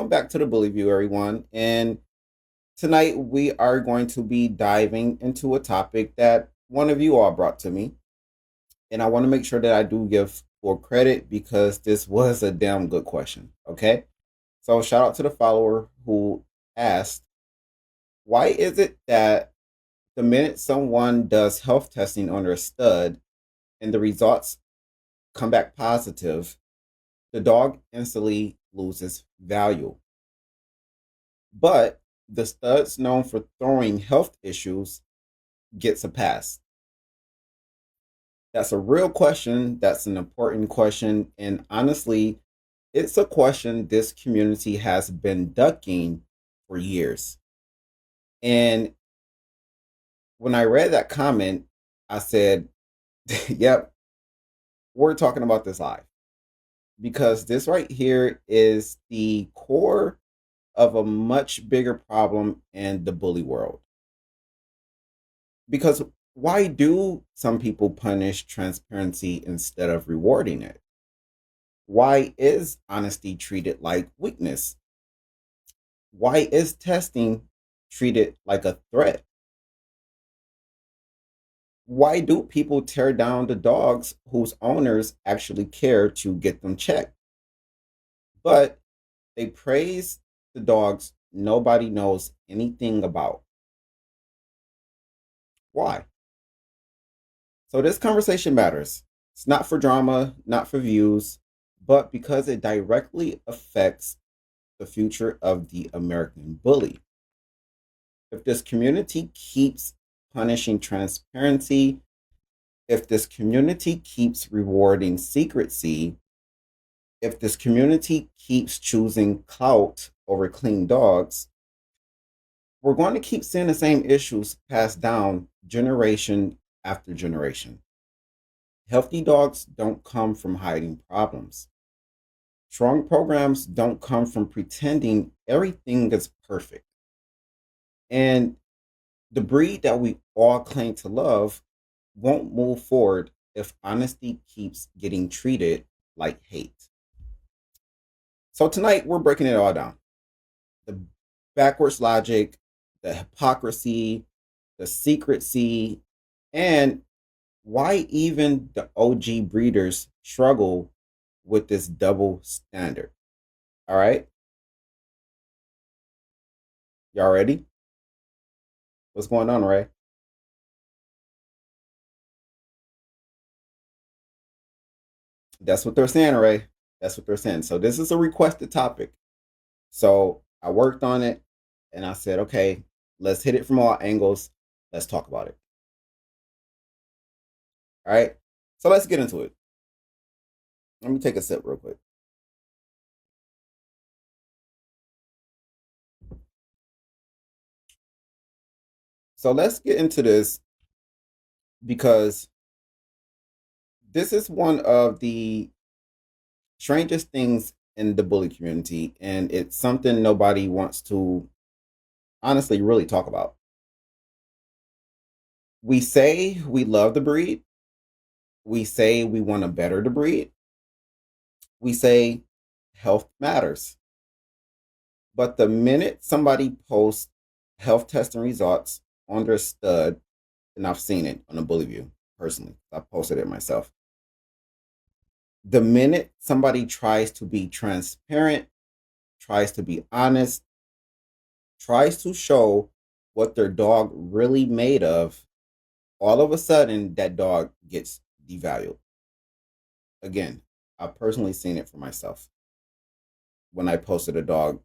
welcome back to the Bully View, everyone. And tonight we are going to be diving into a topic that one of you all brought to me. And I want to make sure that I do give full credit because this was a damn good question. Okay. So, shout out to the follower who asked, why is it that the minute someone does health testing on their stud and the results come back positive, the dog instantly loses value? But the studs known for throwing health issues gets a pass. That's a real question. That's an important question. And honestly, it's a question this community has been ducking for years. And when I read that comment, I said, yep, we're talking about this live. Because this right here is the core of a much bigger problem in the bully world. Because why do some people punish transparency instead of rewarding it? Why is honesty treated like weakness? Why is testing treated like a threat? Why do people tear down the dogs whose owners actually care to get them checked? But they praise the dogs nobody knows anything about. Why? So this conversation matters. It's not for drama, not for views, but because it directly affects the future of the American bully. If this community keeps punishing transparency, if this community keeps rewarding secrecy, if this community keeps choosing clout over clean dogs, we're going to keep seeing the same issues passed down generation after generation. Healthy dogs don't come from hiding problems. Strong programs don't come from pretending everything is perfect. And the breed that we all claim to love won't move forward if honesty keeps getting treated like hate. So tonight we're breaking it all down. The backwards logic, the hypocrisy, the secrecy, and why even the OG breeders struggle with this double standard. All right? Y'all ready? What's going on, Ray? That's what they're saying, Ray. That's what they're saying. So this is a requested topic. So I worked on it and I said, okay, let's hit it from all angles. Let's talk about it. All right. So let's get into it. Let me take a sip real quick. So let's get into this because this is one of the strangest things in the bully community, and it's something nobody wants to honestly really talk about. We say we love the breed, we say we want to better the breed, we say health matters. But the minute somebody posts health testing results on their stud, and I've seen it on the Bully View personally, I posted it myself. The minute somebody tries to be transparent, tries to be honest, tries to show what their dog really made of, all of a sudden that dog gets devalued. Again, I've personally seen it for myself when I posted a dog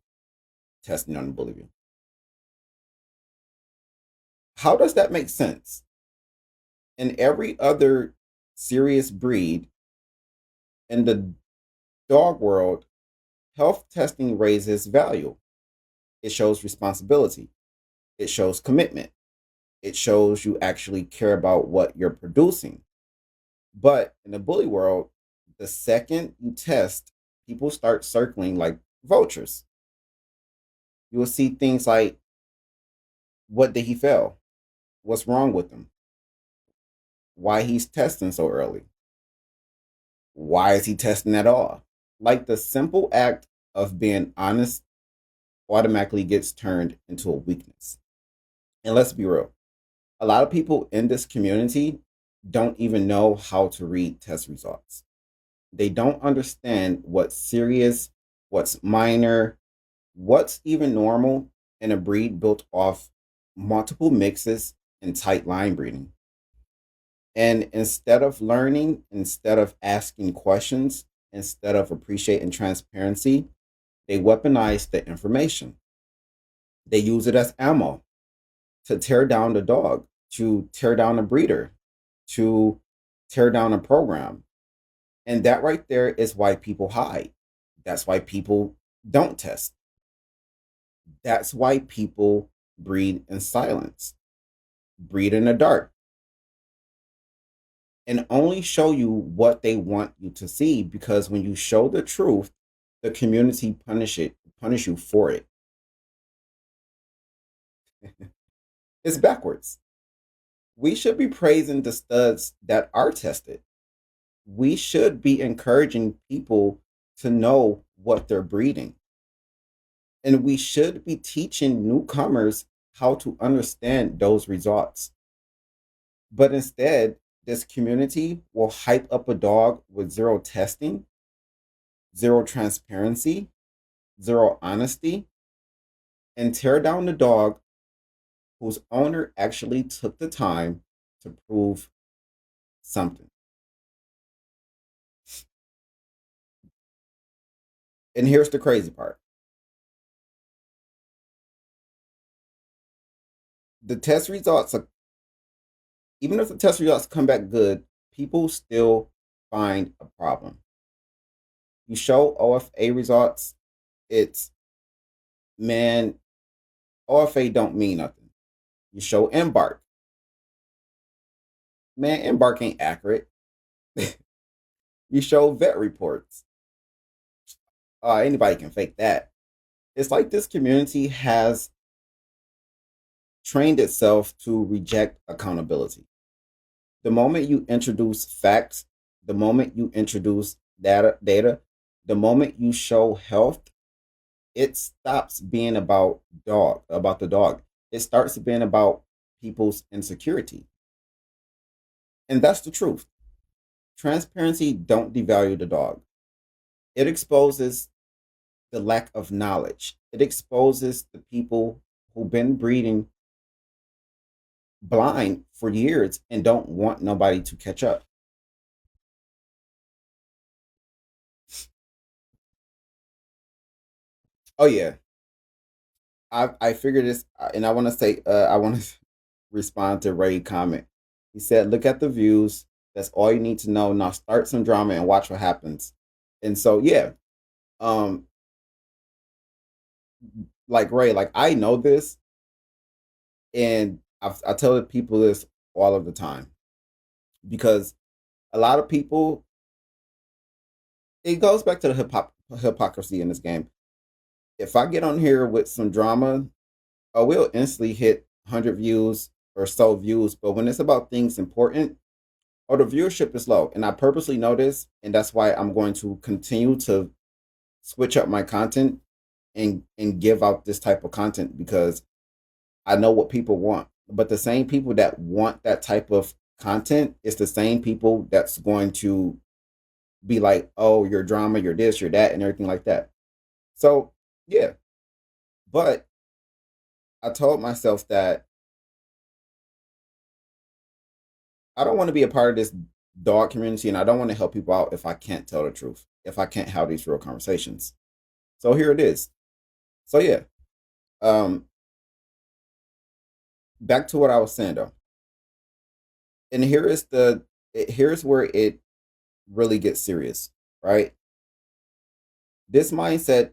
testing on the Bully View. How does that make sense? In every other serious breed in the dog world, health testing raises value. It shows responsibility. It shows commitment. It shows you actually care about what you're producing. But in the bully world, the second you test, people start circling like vultures. You will see things like, what did he fail? What's wrong with him? Why he's testing so early? Why is he testing at all? Like the simple act of being honest automatically gets turned into a weakness. And let's be real, a lot of people in this community don't even know how to read test results. They don't understand what's serious, what's minor, what's even normal in a breed built off multiple mixes and tight line breeding. And instead of learning, instead of asking questions, instead of appreciating transparency, they weaponize the information. They use it as ammo to tear down the dog, to tear down a breeder, to tear down a program. And that right there is why people hide. That's why people don't test. That's why people breed in silence, breed in the dark, and only show you what they want you to see, because when you show the truth, the community punish you for it. It's backwards. We should be praising the studs that are tested. We should be encouraging people to know what they're breeding. And we should be teaching newcomers how to understand those results. But instead, this community will hype up a dog with zero testing, zero transparency, zero honesty, and tear down the dog whose owner actually took the time to prove something. And here's the crazy part: the test results are, even if the test results come back good, people still find a problem. You show OFA results, it's, man, OFA don't mean nothing. You show embark, man, embark ain't accurate. You show vet reports, anybody can fake that. It's like this community has trained itself to reject accountability. The moment you introduce facts, the moment you introduce data, the moment you show health, it stops being about the dog. It starts being about people's insecurity. And that's the truth. Transparency don't devalue the dog. It exposes the lack of knowledge. It exposes the people who've been breeding blind for years and don't want nobody to catch up. Oh yeah, I figured this, and I want to say, I want to respond to Ray's comment. He said, "Look at the views. That's all you need to know. Now start some drama and watch what happens." And so yeah, um, like Ray, like I know this, and I tell the people this all of the time, because a lot of people, it goes back to the hypocrisy in this game. If I get on here with some drama, oh, we'll instantly hit 100 views or so views. But when it's about things important, oh, the viewership is low. And I purposely know this. And that's why I'm going to continue to switch up my content and give out this type of content, because I know what people want. But the same people that want that type of content is the same people that's going to be like, oh, you're drama, you're this, you're that, and everything like that. So, yeah. But I told myself that I don't want to be a part of this dog community, and I don't want to help people out if I can't tell the truth, if I can't have these real conversations. So here it is. So yeah, um, back to what I was saying though, and here's where it really gets serious, right? This mindset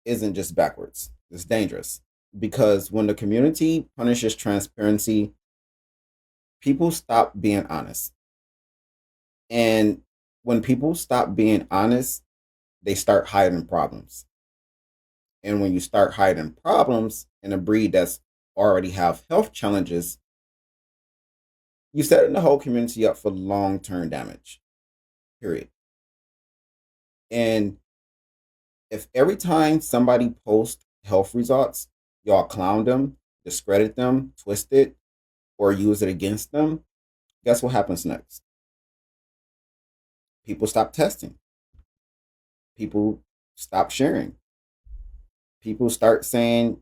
isn't just backwards; it's dangerous, because when the community punishes transparency, people stop being honest, and when people stop being honest, they start hiding problems. And when you start hiding problems in a breed that's already have health challenges, you setting the whole community up for long-term damage. Period. And if every time somebody posts health results, y'all clown them, discredit them, twist it, or use it against them. Guess what happens next? People stop testing. People stop sharing. People start saying,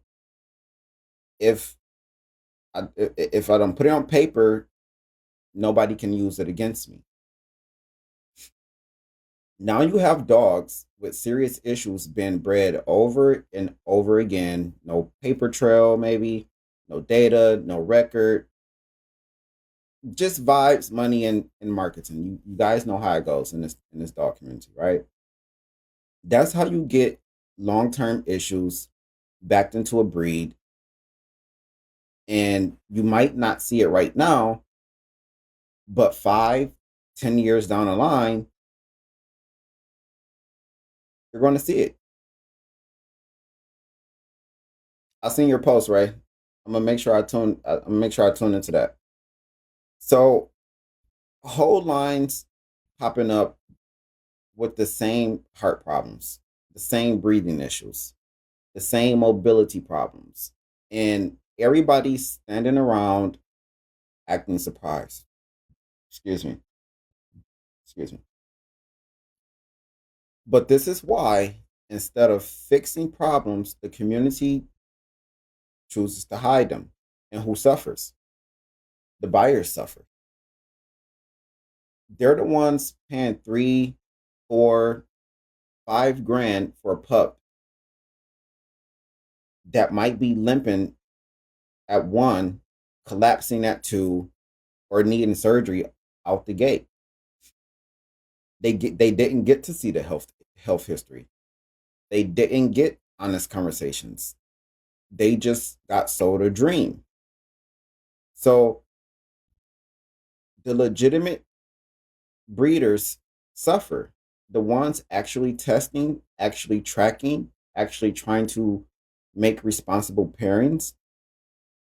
if if I don't put it on paper, nobody can use it against me. Now you have dogs with serious issues being bred over and over again. No paper trail, maybe, no data, no record, just vibes, money, and marketing. You guys know how it goes in this dog community, right? That's how you get long term issues backed into a breed, and you might not see it right now, but 5, 10 years down the line, you're going to see it. I seen your post, Ray. I'm gonna make sure I tune. I'm gonna make sure I tune into that. So whole lines popping up with the same heart problems, the same breathing issues, the same mobility problems, and everybody's standing around acting surprised. Excuse me. Excuse me. But this is why, instead of fixing problems, the community chooses to hide them. And who suffers? The buyers suffer. They're the ones paying 3, 4, 5 grand for a pup that might be limping at 1, collapsing at 2, or needing surgery out the gate. They didn't get to see the health history. They didn't get honest conversations. They just got sold a dream. So the legitimate breeders suffer. The ones actually testing, actually tracking, actually trying to make responsible pairings,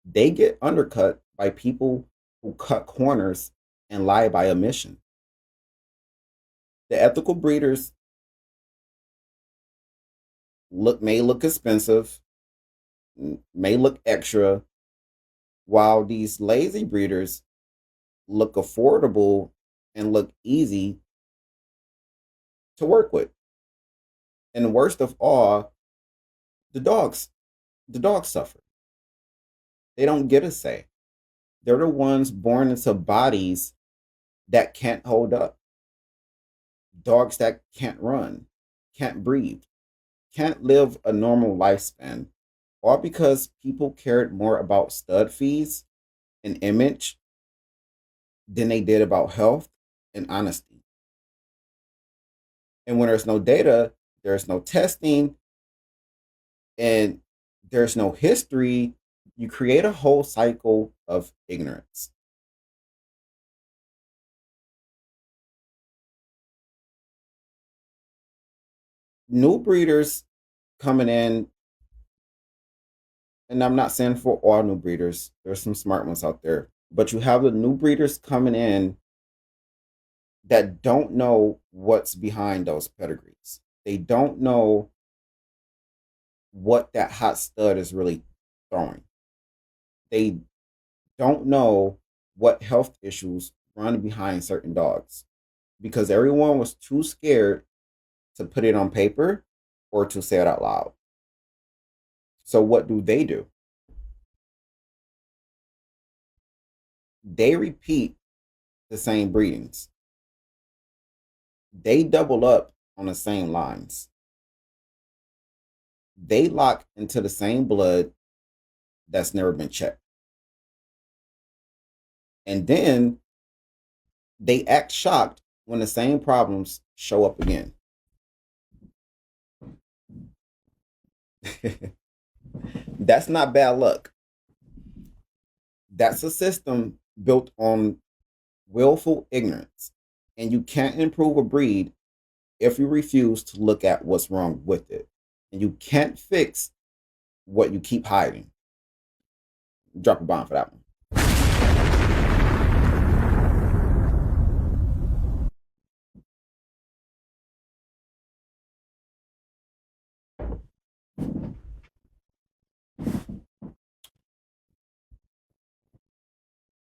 they get undercut by people who cut corners and lie by omission. The ethical breeders may look expensive, may look extra, while these lazy breeders look affordable and look easy to work with. And worst of all, the dogs. The dogs suffer. They don't get a say. They're the ones born into bodies that can't hold up. Dogs that can't run, can't breathe, can't live a normal lifespan, all because people cared more about stud fees and image than they did about health and honesty. And when there's no data, there's no testing, and there's no history, you create a whole cycle of ignorance. New breeders coming in, and I'm not saying for all new breeders, there's some smart ones out there, but you have the new breeders coming in that don't know what's behind those pedigrees. They don't know what that hot stud is really throwing. They don't know what health issues run behind certain dogs because everyone was too scared to put it on paper or to say it out loud. So, what do? They repeat the same breedings, they double up on the same lines, they lock into the same blood that's never been checked. And then they act shocked when the same problems show up again. That's not bad luck. That's a system built on willful ignorance. And you can't improve a breed if you refuse to look at what's wrong with it. And you can't fix what you keep hiding. Drop a bomb for that one.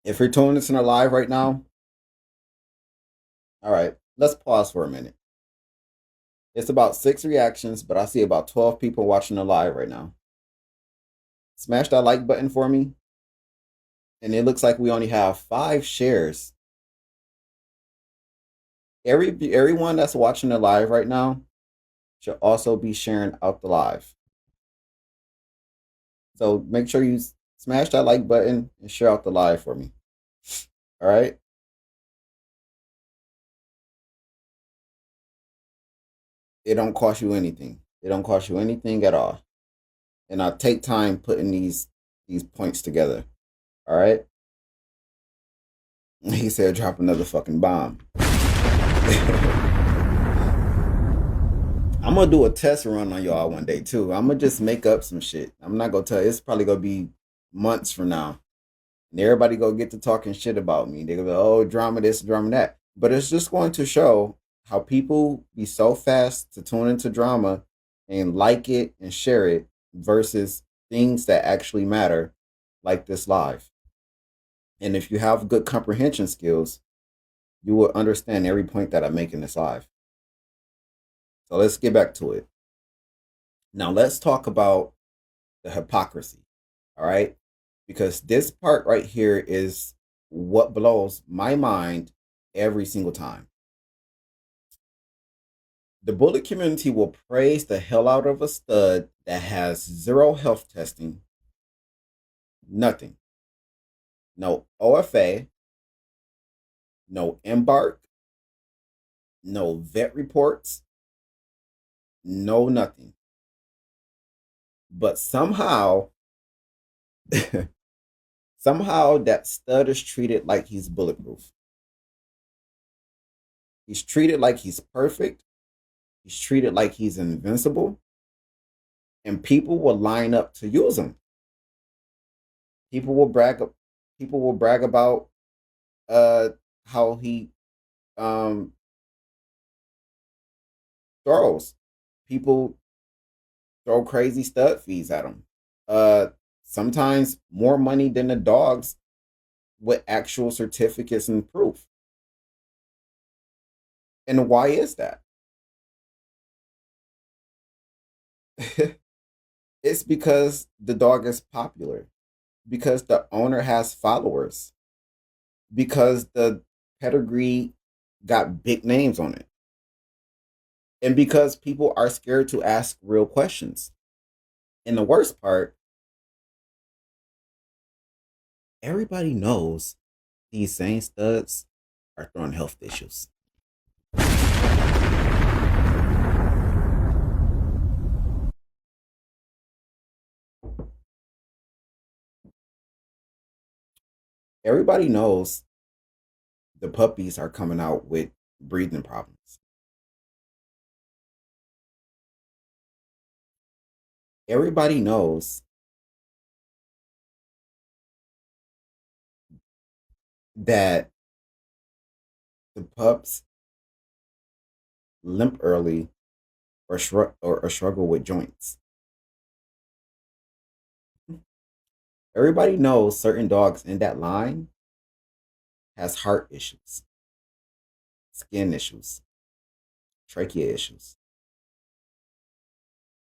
If you're tuning this in a live right now, all right, let's pause for a minute. It's about 6 reactions, but I see about 12 people watching the live right now. Smash that like button for me. And it looks like we only have 5 shares. Everyone that's watching the live right now should also be sharing out the live. So make sure you smash that like button and share out the live for me. All right. It don't cost you anything. It don't cost you anything at all. And I take time putting these points together. All right. He said drop another fucking bomb. I'm gonna do a test run on y'all one day too. I'm gonna just make up some shit. I'm not gonna tell. It's probably gonna be months from now, and everybody gonna get to talking shit about me. They're gonna be, oh, drama this, drama that. But it's just going to show how people be so fast to tune into drama and like it and share it versus things that actually matter, like this live. And if you have good comprehension skills, you will understand every point that I make in this live. So let's get back to it. Now let's talk about the hypocrisy. All right. Because this part right here is what blows my mind every single time. The bullet community will praise the hell out of a stud that has zero health testing, nothing. No OFA, no embark, no vet reports, no nothing. But somehow, somehow that stud is treated like he's bulletproof. He's treated like he's perfect. He's treated like he's invincible. And people will line up to use him. People will brag. People will brag about uh how he um throws. People throw crazy stud fees at him. Uh, Sometimes more money than the dogs with actual certificates and proof. And why is that? It's because the dog is popular, because the owner has followers, because the pedigree got big names on it, and because people are scared to ask real questions. And the worst part, everybody knows these same studs are throwing health issues. Everybody knows the puppies are coming out with breathing problems. Everybody knows that the pups limp early or struggle with joints. Everybody knows certain dogs in that line has heart issues, skin issues, trachea issues.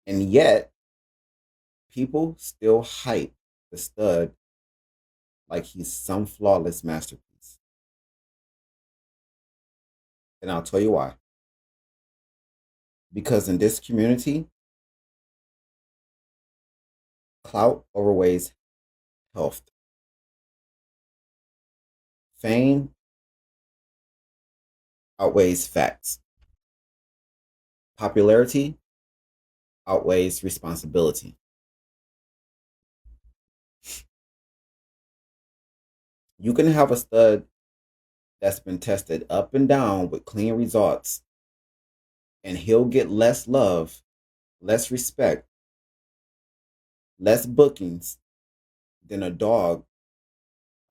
And yet people still hype the stud like he's some flawless masterpiece. And I'll tell you why. Because in this community, clout overweighs health. Fame outweighs facts. Popularity outweighs responsibility. You can have a stud that's been tested up and down with clean results, and he'll get less love, less respect, less bookings than a dog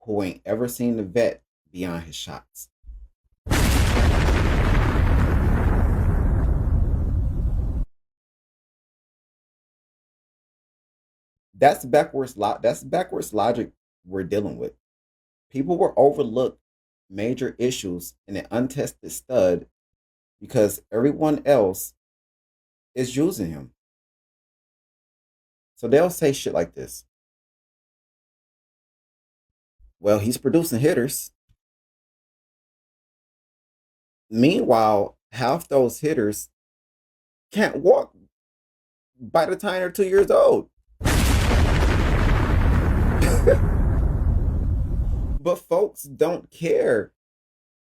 who ain't ever seen the vet beyond his shots. That's backwards logic we're dealing with. People will overlook major issues in an untested stud because everyone else is using him. So they'll say shit like this. Well, he's producing hitters. Meanwhile, half those hitters can't walk by the time they're 2 years old. But folks don't care.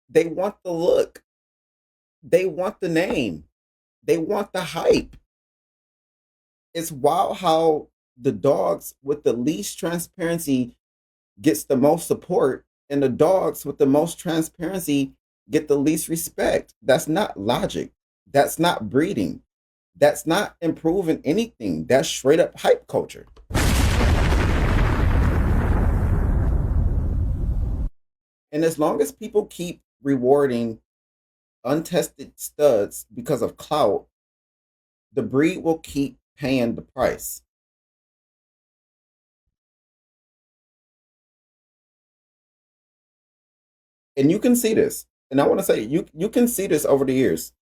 They want the look. They want the name. They want the hype. It's wild how the dogs with the least transparency gets the most support and the dogs with the most transparency get the least respect. That's not logic. That's not breeding. That's not improving anything. That's straight up hype culture. And as long as people keep rewarding untested studs because of clout, the breed will keep paying the price. And you can see this. And I want to say you can see this over the years.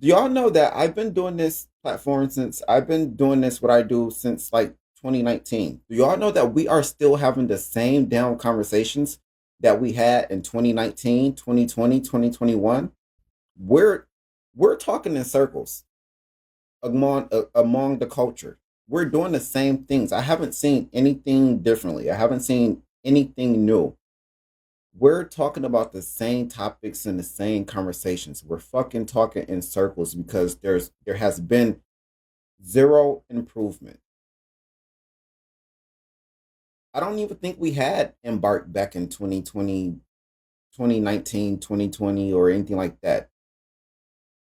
Do y'all know that I've been doing this platform since I've been doing this what I do since like 2019? Do y'all know that we are still having the same down conversations that we had in 2019, 2020, 2021? We're we're talking in circles among the culture. We're doing the same things. I haven't seen anything differently. I haven't seen anything new. We're talking about the same topics and the same conversations. We're fucking talking in circles because there has been zero improvement. I don't even think we had embarked back in 2020, 2019, 2020, or anything like that.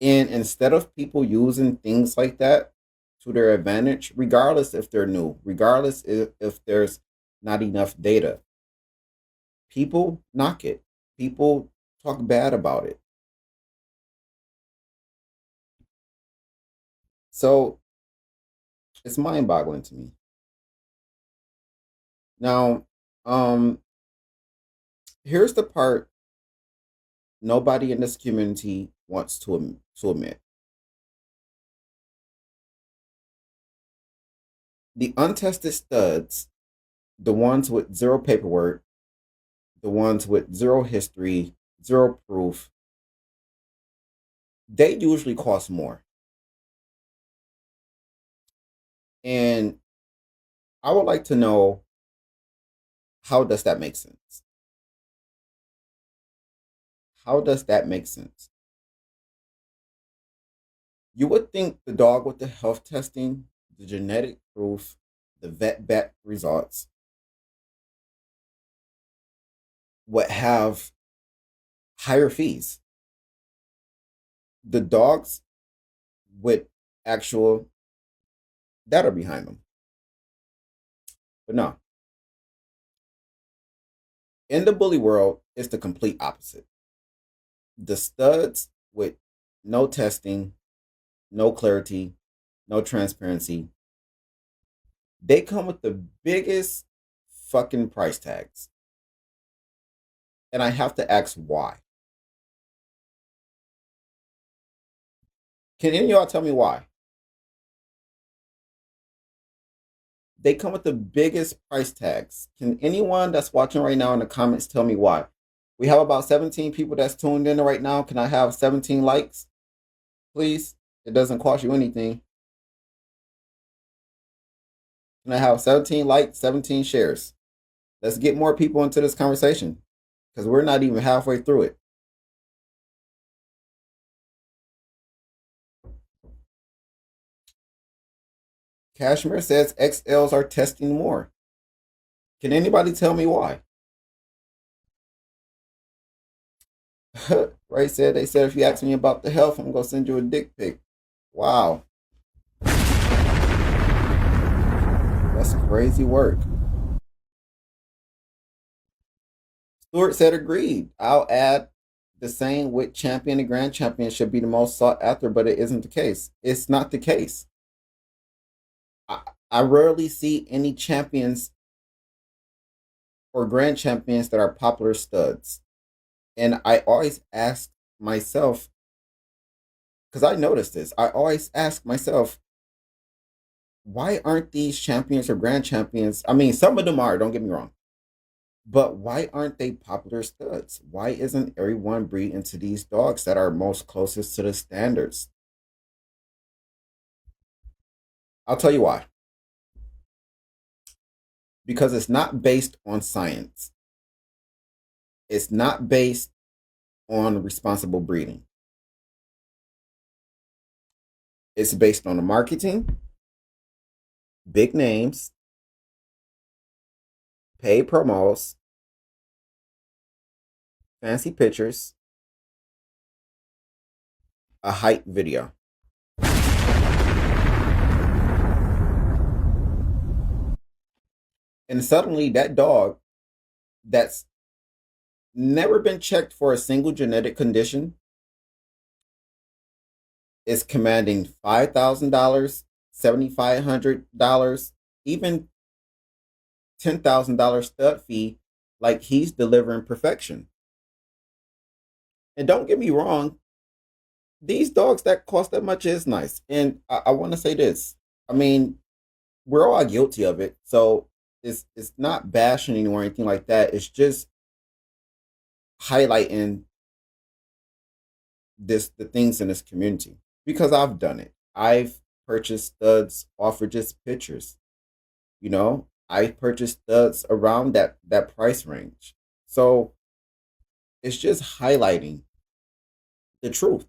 And instead of people using things like that to their advantage, regardless if they're new, regardless if there's not enough data, people knock it. People talk bad about it. So it's mind boggling to me. Now, um, here's the part nobody in this community wants to admit. The untested studs, the ones with zero paperwork, the ones with zero history, zero proof, they usually cost more. And I would like to know, how does that make sense? How does that make sense? You would think the dog with the health testing, the genetic proof, the vet results would have higher fees. The dogs with actual data behind them. But no, in the bully world, it's the complete opposite. The studs with no testing, no clarity, no transparency, they come with the biggest fucking price tags. And I have to ask why. Can any of y'all tell me why? They come with the biggest price tags. Can anyone that's watching right now in the comments tell me why? We have about 17 people that's tuned in right now. Can I have 17 likes, please? It doesn't cost you anything. Can I have 17 likes, 17 shares? Let's get more people into this conversation because we're not even halfway through it. Cashmere says XLs are testing more. Can anybody tell me why? Ray said they said if you ask me about the health, I'm gonna send you a dick pic. Wow, that's crazy work. Stewart said agreed. I'll add the same with champion and grand champion should be the most sought after, but it isn't the case. It's not the case. I, I rarely see any champions or grand champions that are popular studs. And I always ask myself, because I noticed this, I always ask myself, why aren't these champions or grand champions? I mean, some of them are, don't get me wrong, but why aren't they popular studs? Why isn't everyone breeding into these dogs that are most closest to the standards? I'll tell you why. Because it's not based on science, it's not based on responsible breeding, it's based on the marketing, big names, paid promos, fancy pictures, a hype video. And suddenly that dog that's never been checked for a single genetic condition is commanding $5,000, $7,500, even $10,000 stud fee, like he's delivering perfection. And don't get me wrong, these dogs that cost that much is nice. And I want to say this. I mean, we're all guilty of it. So it's not bashing or anything like that. It's just highlighting the things in this community because I've done it. I've purchased studs off of just pictures. You know, I purchased studs around that price range. So it's just highlighting the truth,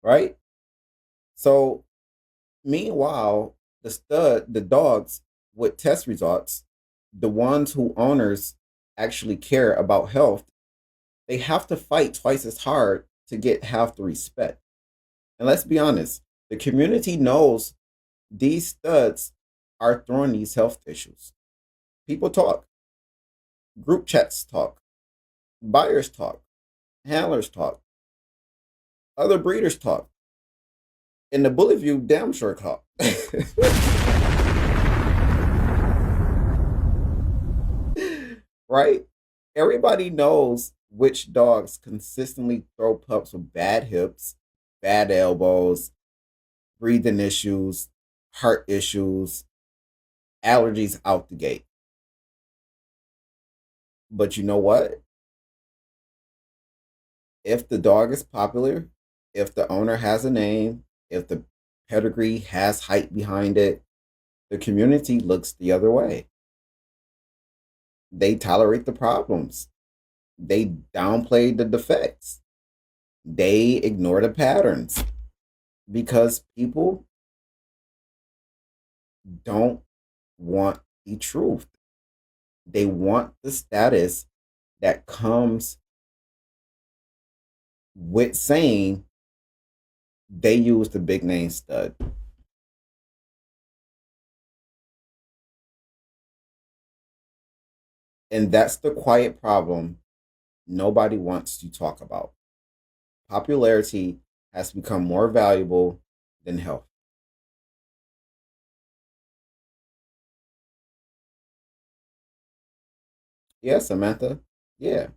right? So meanwhile, the dogs with test results, the ones who owners actually care about health, they have to fight twice as hard to get half the respect. And let's be honest, the community knows these studs are throwing these health issues. People talk, group chats talk, buyers talk, handlers talk, other breeders talk, and the bully view damn sure talk. Right? Everybody knows which dogs consistently throw pups with bad hips, bad elbows, breathing issues, heart issues, allergies out the gate. But you know what? If the dog is popular, if the owner has a name, if the pedigree has hype behind it, the community looks the other way. They tolerate the problems. They downplay the defects. They ignore the patterns because people don't want the truth. They want the status that comes with saying they use the big name stud. And that's the quiet problem nobody wants to talk about. Popularity has become more valuable than health. Yeah, Samantha. Yeah.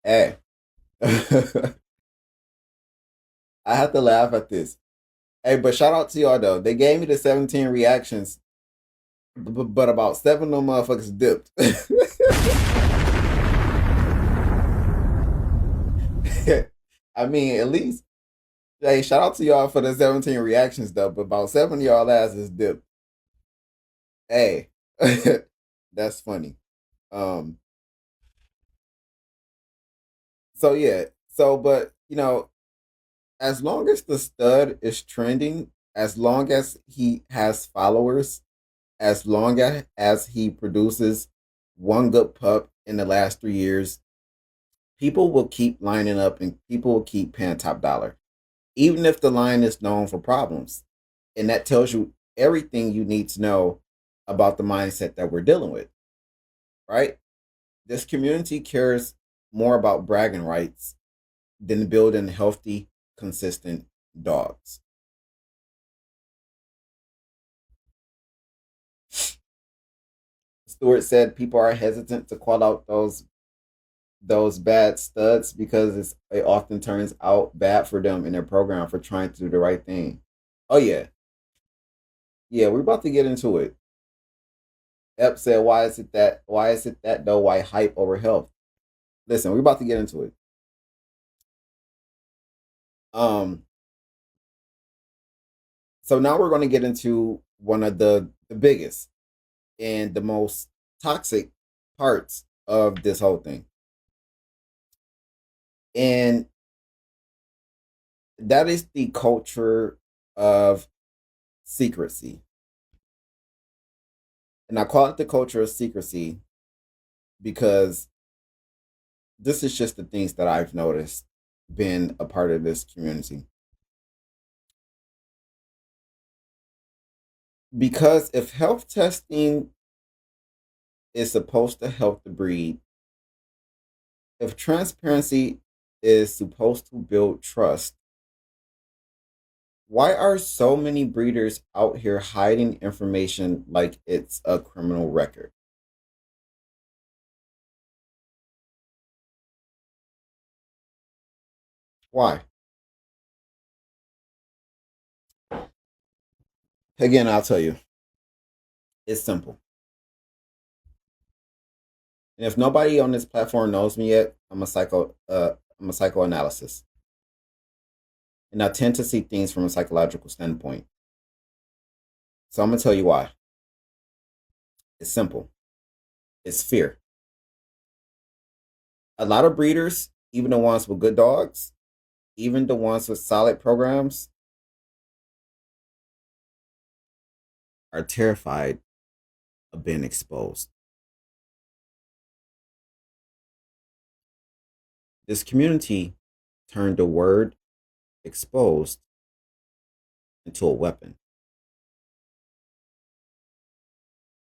Hey. I have to laugh at this. Hey, but shout out to y'all though. They gave me the 17 reactions, but about seven of them motherfuckers dipped. I mean, at least, hey, shout out to y'all for the 17 reactions though, but about seven of y'all asses dipped. Hey, that's funny. Um, so yeah, so but as long as the stud is trending, as long as he has followers, as long as he produces one good pup in the last 3 years, people will keep lining up and people will keep paying top dollar, even if the line is known for problems. And that tells you everything you need to know about the mindset that we're dealing with, right? This community cares more about bragging rights than building healthy, consistent dogs. Stewart said people are hesitant to call out those bad studs because it often turns out bad for them in their program for trying to do the right thing. Oh yeah, yeah, we're about to get into it. Ep said, "Why is it that? Why is it that though? Why hype over health?" Listen, we're about to get into it. Um, so now we're going to get into one of the biggest and the most toxic parts of this whole thing, and that is the culture of secrecy. And I call it the culture of secrecy because this is just the things that I've noticed being a part of this community. Because if health testing is supposed to help the breed, if transparency is supposed to build trust, why are so many breeders out here hiding information like it's a criminal record? Why? Again, I'll tell you, it's simple. And if nobody on this platform knows me yet, I'm a psychoanalysis. And I tend to see things from a psychological standpoint. So I'm gonna tell you why. It's simple. It's fear. A lot of breeders, even the ones with good dogs, even the ones with solid programs, are terrified of being exposed. This community turned the word exposed into a weapon.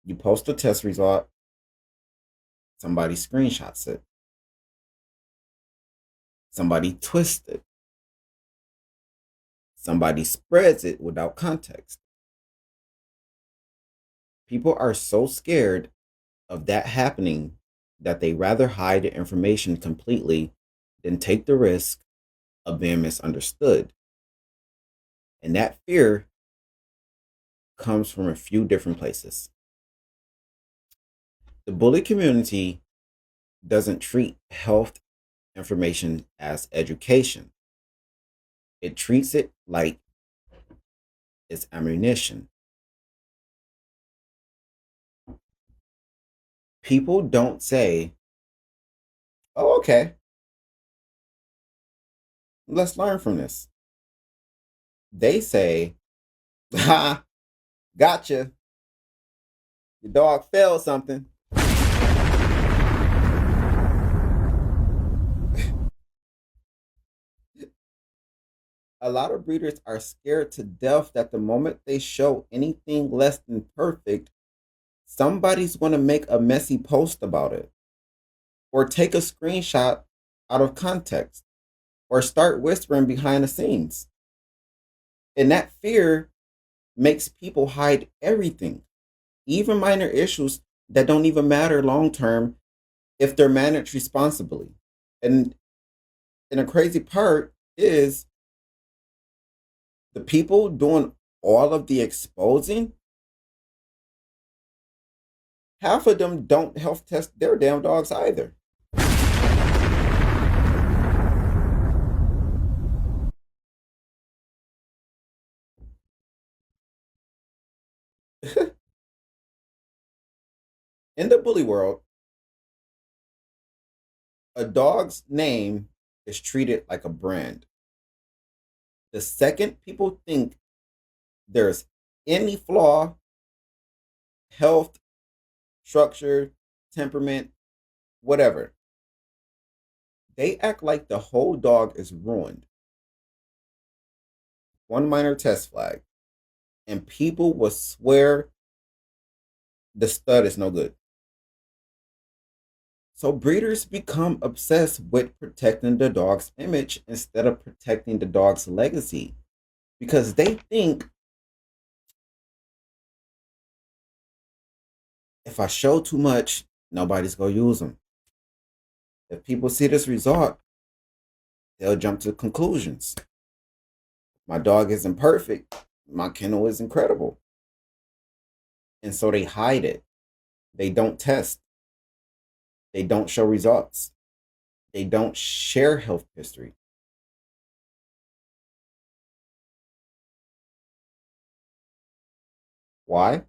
You post a test result, somebody screenshots it, somebody twists it, somebody spreads it without context. People are so scared of that happening that they rather hide the information completely than take the risk of being misunderstood. And that fear comes from a few different places. The bully community doesn't treat health information as education, it treats it like it's ammunition. People don't say, oh, okay, let's learn from this. They say, ha, gotcha, your dog failed something. A lot of breeders are scared to death that the moment they show anything less than perfect, somebody's going to make a messy post about it or take a screenshot out of context or start whispering behind the scenes. And that fear makes people hide everything, even minor issues that don't even matter long term if they're managed responsibly. And a crazy part is the people doing all of the exposing, half of them don't health test their damn dogs either. In the bully world, a dog's name is treated like a brand. The second people think there's any flaw, health, structure, temperament, whatever, they act like the whole dog is ruined. One minor test flag, and people will swear the stud is no good. So breeders become obsessed with protecting the dog's image instead of protecting the dog's legacy because they think if I show too much, nobody's going to use them. If people see this result, they'll jump to conclusions. My dog isn't perfect. My kennel is incredible. And so they hide it. They don't test. They don't show results. They don't share health history. Why?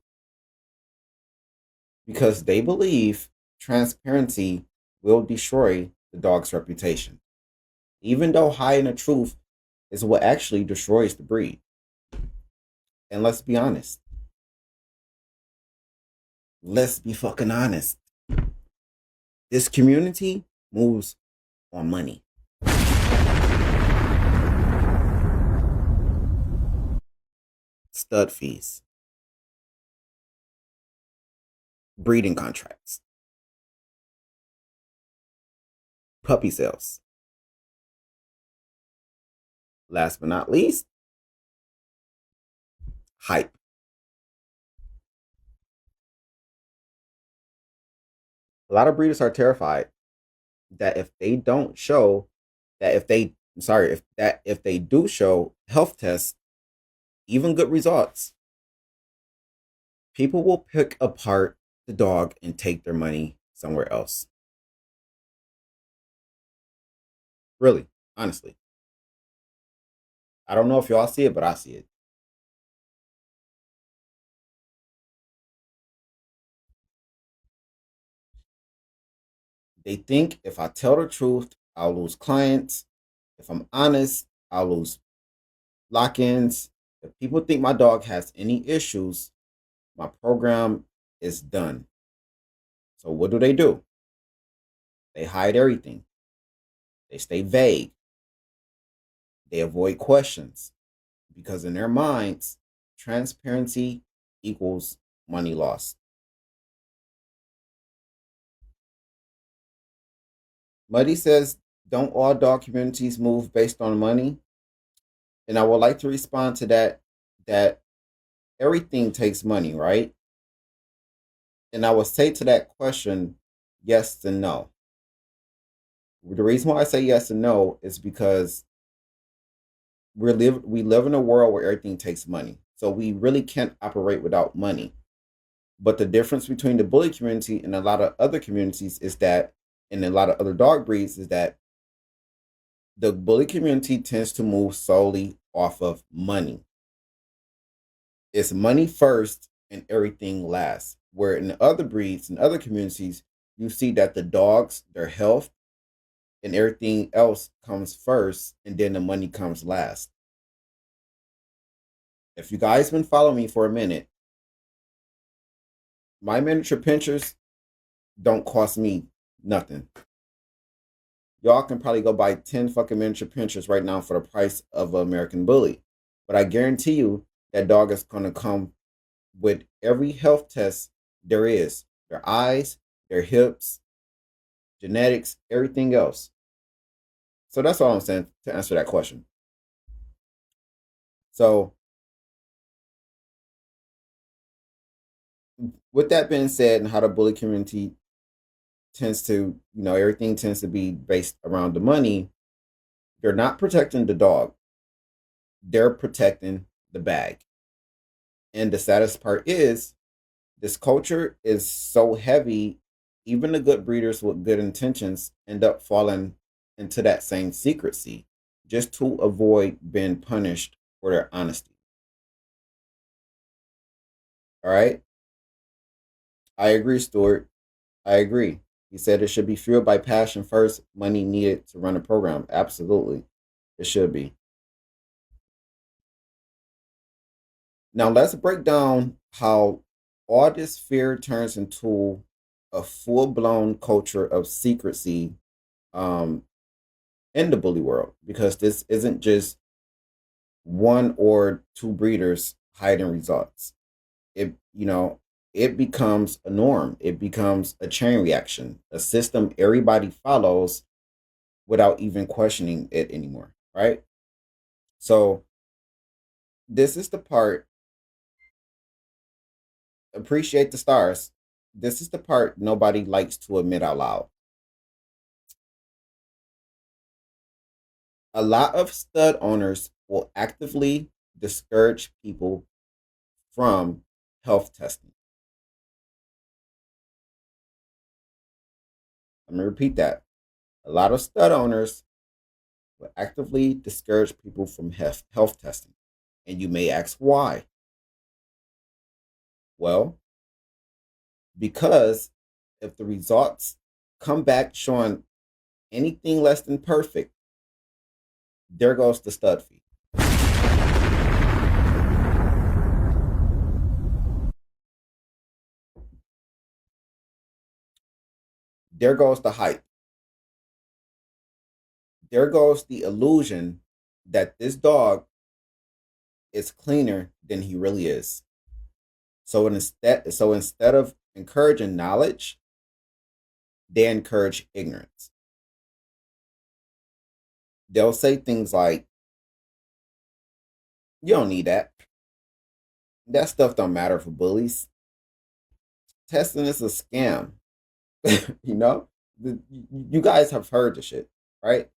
Because they believe transparency will destroy the dog's reputation, even though hiding the truth is what actually destroys the breed. And let's be honest. Let's be fucking honest. This community moves on money. Stud fees, breeding contracts, puppy sales. Last but not least, hype. A lot of breeders are terrified that if they don't show that if they sorry if they do show health tests, even good results, people will pick apart the dog and take their money somewhere else. Really, honestly, I don't know if y'all see it, but I see it. They think if I tell the truth, I'll lose clients. If I'm honest, I'll lose lock ins. If people think my dog has any issues, my program is done. So, what do? They hide everything, they stay vague, they avoid questions because in their minds, transparency equals money lost. Muddy says, don't all dog communities move based on money? And I would like to respond to that everything takes money, right? And I would say to that question, yes and no. The reason why I say yes and no is because we live in a world where everything takes money. So we really can't operate without money. But the difference between the bully community and a lot of other communities is that, and a lot of other dog breeds, is that the bully community tends to move solely off of money. It's money first and everything last. Where in other breeds and other communities, you see that the dogs, their health, and everything else comes first, and then the money comes last. If you guys been following me for a minute, my miniature pinchers don't cost me nothing. Y'all can probably go buy 10 fucking miniature pinchers right now for the price of an American Bully. But I guarantee you that dog is going to come with every health test there is, their eyes, their hips, genetics, everything else. So that's all I'm saying to answer that question. So, with that being said, and how the bully community tends to, everything tends to be based around the money, they're not protecting the dog, they're protecting the bag. And the saddest part is, this culture is so heavy, even the good breeders with good intentions end up falling into that same secrecy just to avoid being punished for their honesty. All right. I agree, Stuart. I agree. He said it should be fueled by passion first, money needed to run a program. Absolutely. It should be. Now let's break down how all this fear turns into a full blown culture of secrecy um, in the bully world, because this isn't just one or two breeders hiding results. It it becomes a norm. It becomes a chain reaction, a system everybody follows without even questioning it anymore, right? So, this is the part, appreciate the stars. This is the part nobody likes to admit out loud. A lot of stud owners will actively discourage people from health testing. Let me repeat that. A lot of stud owners will actively discourage people from health testing. And you may ask why. Well, because if the results come back showing anything less than perfect, there goes the stud fee. There goes the hype. There goes the illusion that this dog is cleaner than he really is. So instead of encouraging knowledge, they encourage ignorance. They'll say things like, "You don't need that. That stuff don't matter for bullies. Testing is a scam." you know, you guys have heard the shit, right?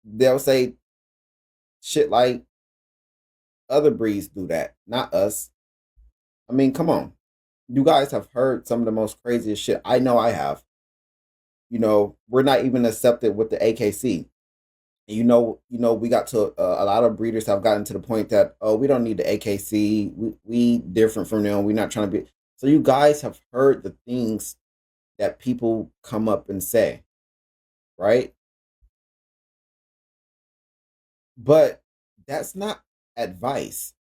They'll say shit like, "Other breeds do that, not us." I mean, come on. You guys have heard some of the most craziest shit. I know I have. We're not even accepted with the AKC. We got to a lot of breeders have gotten to the point that, oh, we don't need the AKC. We different from them. We're not trying to be. So you guys have heard the things that people come up and say, right? But that's not advice.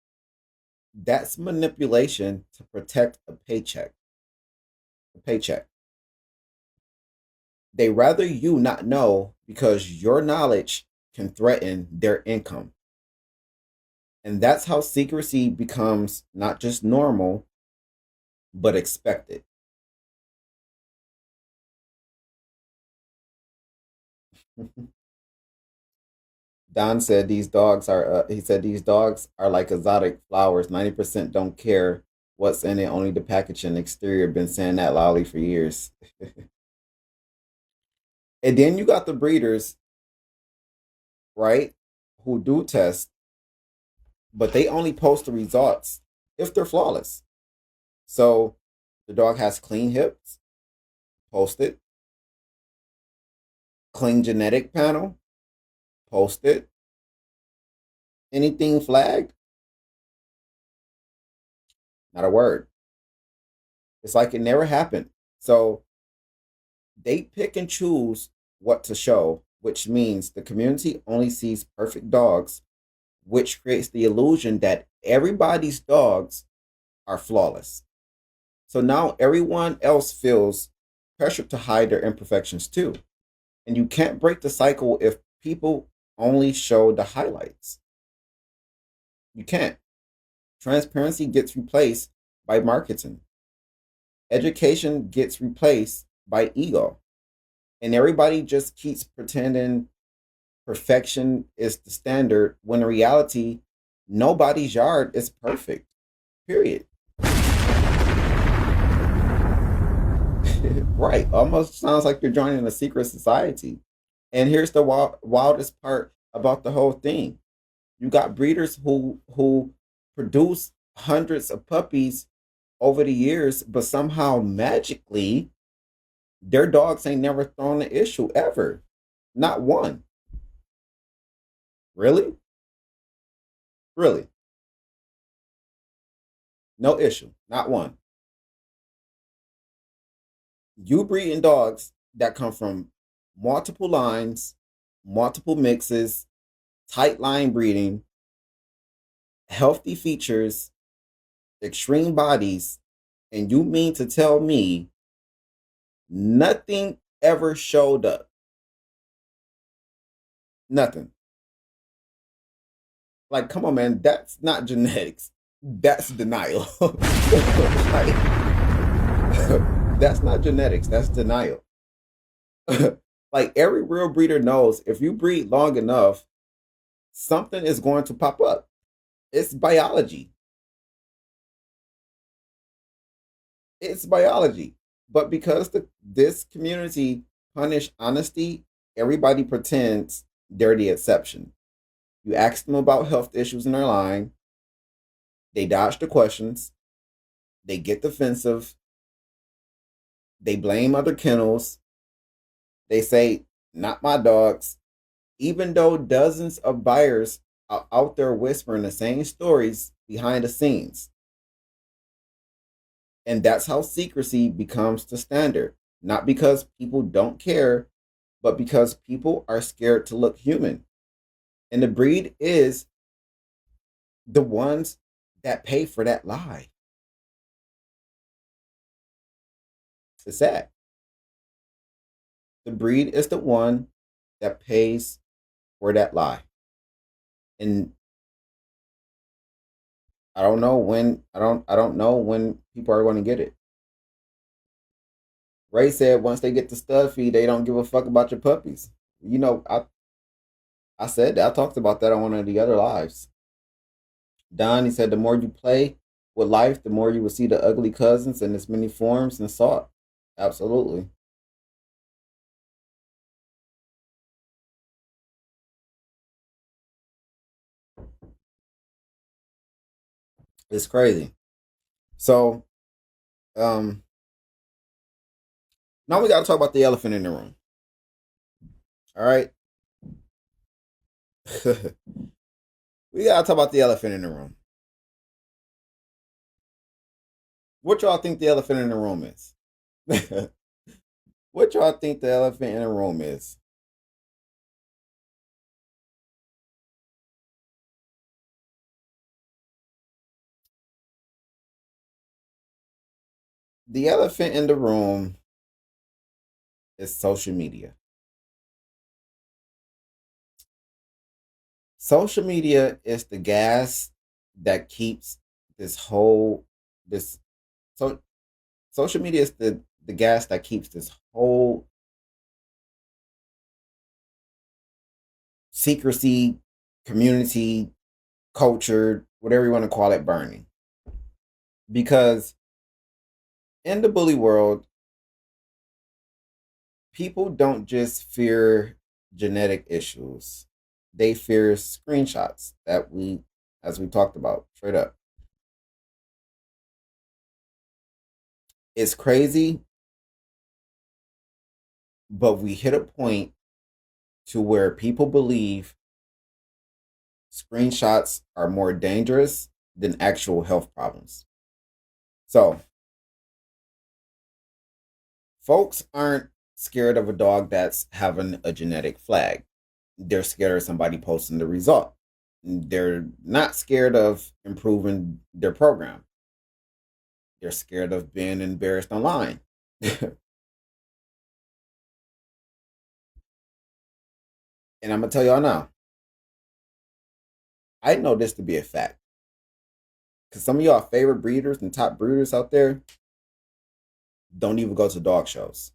That's manipulation to protect a paycheck. A paycheck. They rather you not know because your knowledge can threaten their income. And that's how secrecy becomes not just normal, but expected. Don said these dogs are like exotic flowers. 90% don't care what's in it, only the package and exterior. Been saying that loudly for years. And then you got the breeders, right, who do test, but they only post the results if they're flawless. So the dog has clean hips, post it. Clean genetic panel, post it. Anything flagged, not a word. It's like it never happened. So they pick and choose what to show, which means the community only sees perfect dogs, which creates the illusion that everybody's dogs are flawless. So now everyone else feels pressure to hide their imperfections too. And you can't break the cycle if people only show the highlights. You can't. Transparency gets replaced by marketing. Education gets replaced by ego. And everybody just keeps pretending perfection is the standard when in reality, nobody's yard is perfect. Period. Right. Almost sounds like you're joining a secret society. And here's the wildest part about the whole thing. You got breeders who produce hundreds of puppies over the years, but somehow magically their dogs ain't never thrown an issue ever. Not one. Really? Really. No issue. Not one. You breeding dogs that come from multiple lines, multiple mixes, tight line breeding, healthy features, extreme bodies, and you mean to tell me nothing ever showed up? Nothing. Like, come on, man. That's not genetics. That's denial. Like, that's not genetics, that's denial. Like every real breeder knows if you breed long enough, something is going to pop up. It's biology. It's biology. But because this community punish honesty, everybody pretends they're the exception. You ask them about health issues in their line, they dodge the questions, they get defensive, they blame other kennels, they say, not my dogs, even though dozens of buyers are out there whispering the same stories behind the scenes. And that's how secrecy becomes the standard. Not because people don't care, but because people are scared to look human. And the breed is the ones that pay for that lie. It's sad. The breed is the one that pays for that lie. And I don't know when people are going to get it. Ray said once they get the stud feed, they don't give a fuck about your puppies. I said that. I talked about that on one of the other lives. Don, he said the more you play with life, the more you will see the ugly cousins in as many forms and sort. Absolutely. It's crazy. So, um, now we gotta talk about the elephant in the room. All right. We gotta talk about the elephant in the room. What y'all think the elephant in the room is? What y'all think the elephant in the room is? The elephant in the room is social media. Social media is the gas that keeps this whole this so social media is the gas that keeps this whole secrecy, community, culture, whatever you want to call it, burning. Because in the bully world, people don't just fear genetic issues. They fear screenshots that as we talked about, straight up. It's crazy, but we hit a point to where people believe screenshots are more dangerous than actual health problems. So, folks aren't scared of a dog that's having a genetic flag. They're scared of somebody posting the result. They're not scared of improving their program. They're scared of being embarrassed online. And I'm gonna tell y'all now, I know this to be a fact. Because some of y'all favorite breeders and top breeders out there don't even go to dog shows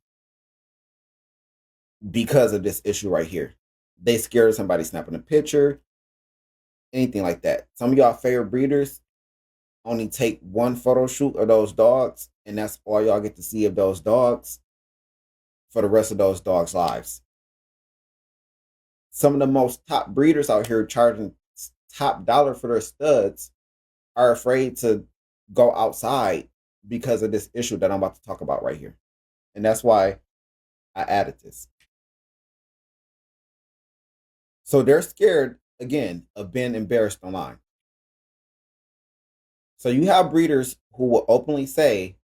because of this issue right here. They scared of somebody snapping a picture, anything like that. Some of y'all favorite breeders only take one photo shoot of those dogs, and that's all y'all get to see of those dogs for the rest of those dogs' lives. Some of the most top breeders out here charging top dollar for their studs are afraid to go outside because of this issue that I'm about to talk about right here. And that's why I added this. So they're scared, again, of being embarrassed online. So you have breeders who will openly say,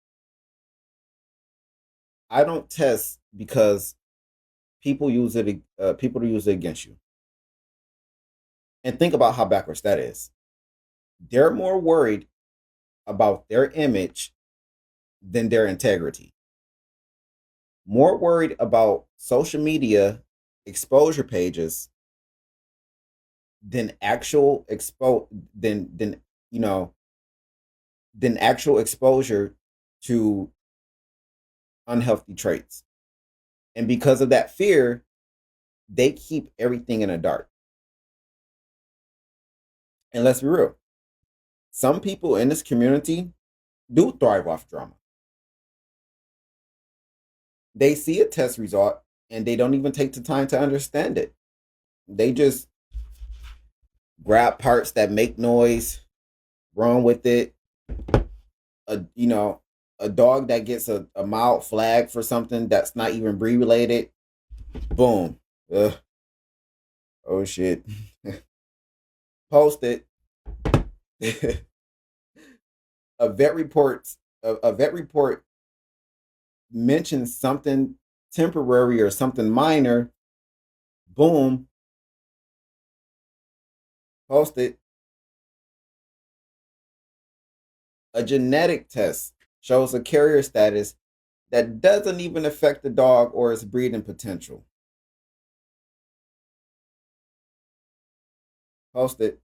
I don't test because people use it against you. And think about how backwards that is. They're more worried about their image than their integrity. More worried about social media exposure pages than actual expo than you know than actual exposure to unhealthy traits. And because of that fear, they keep everything in the dark. And let's be real, some people in this community do thrive off drama. They see a test result and they don't even take the time to understand it. They just grab parts that make noise, run with it. A dog that gets a mild flag for something that's not even breed related, boom. Ugh. Oh shit. Post it. A vet report mentions something temporary or something minor, boom, post it. A genetic test shows a carrier status that doesn't even affect the dog or its breeding potential. Post it.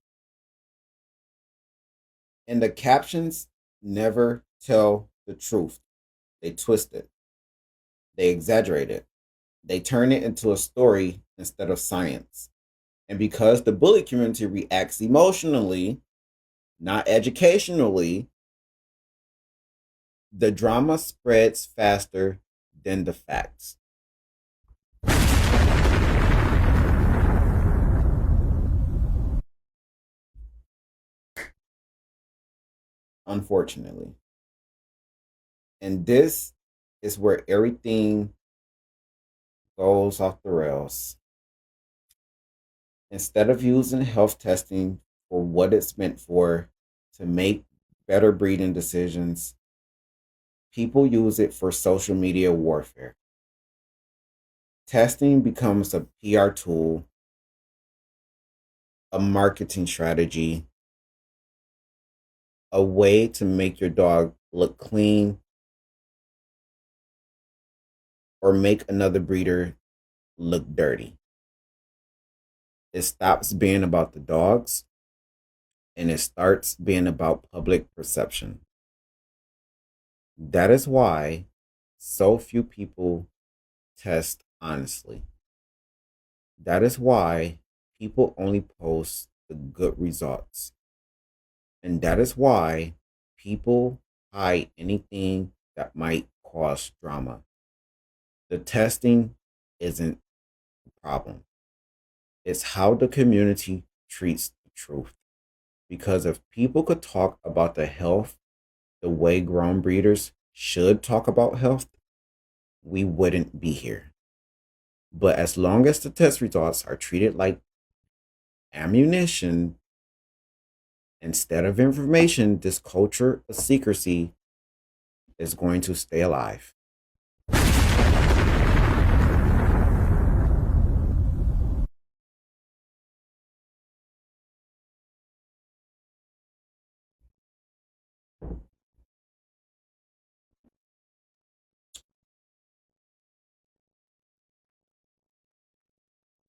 And the captions never tell the truth. They twist it, they exaggerate it, they turn it into a story instead of science. And because the bully community reacts emotionally, not educationally, the drama spreads faster than the facts. Unfortunately. And this is where everything goes off the rails. Instead of using health testing for what it's meant for, to make better breeding decisions, people use it for social media warfare. Testing becomes a PR tool, a marketing strategy, a way to make your dog look clean or make another breeder look dirty. It stops being about the dogs and it starts being about public perception. That is why so few people test honestly. That is why people only post the good results. And that is why people hide anything that might cause drama. The testing isn't the problem, it's how the community treats the truth. Because if people could talk about the health the way grown breeders should talk about health, we wouldn't be here. But as long as the test results are treated like ammunition instead of information, this culture of secrecy is going to stay alive.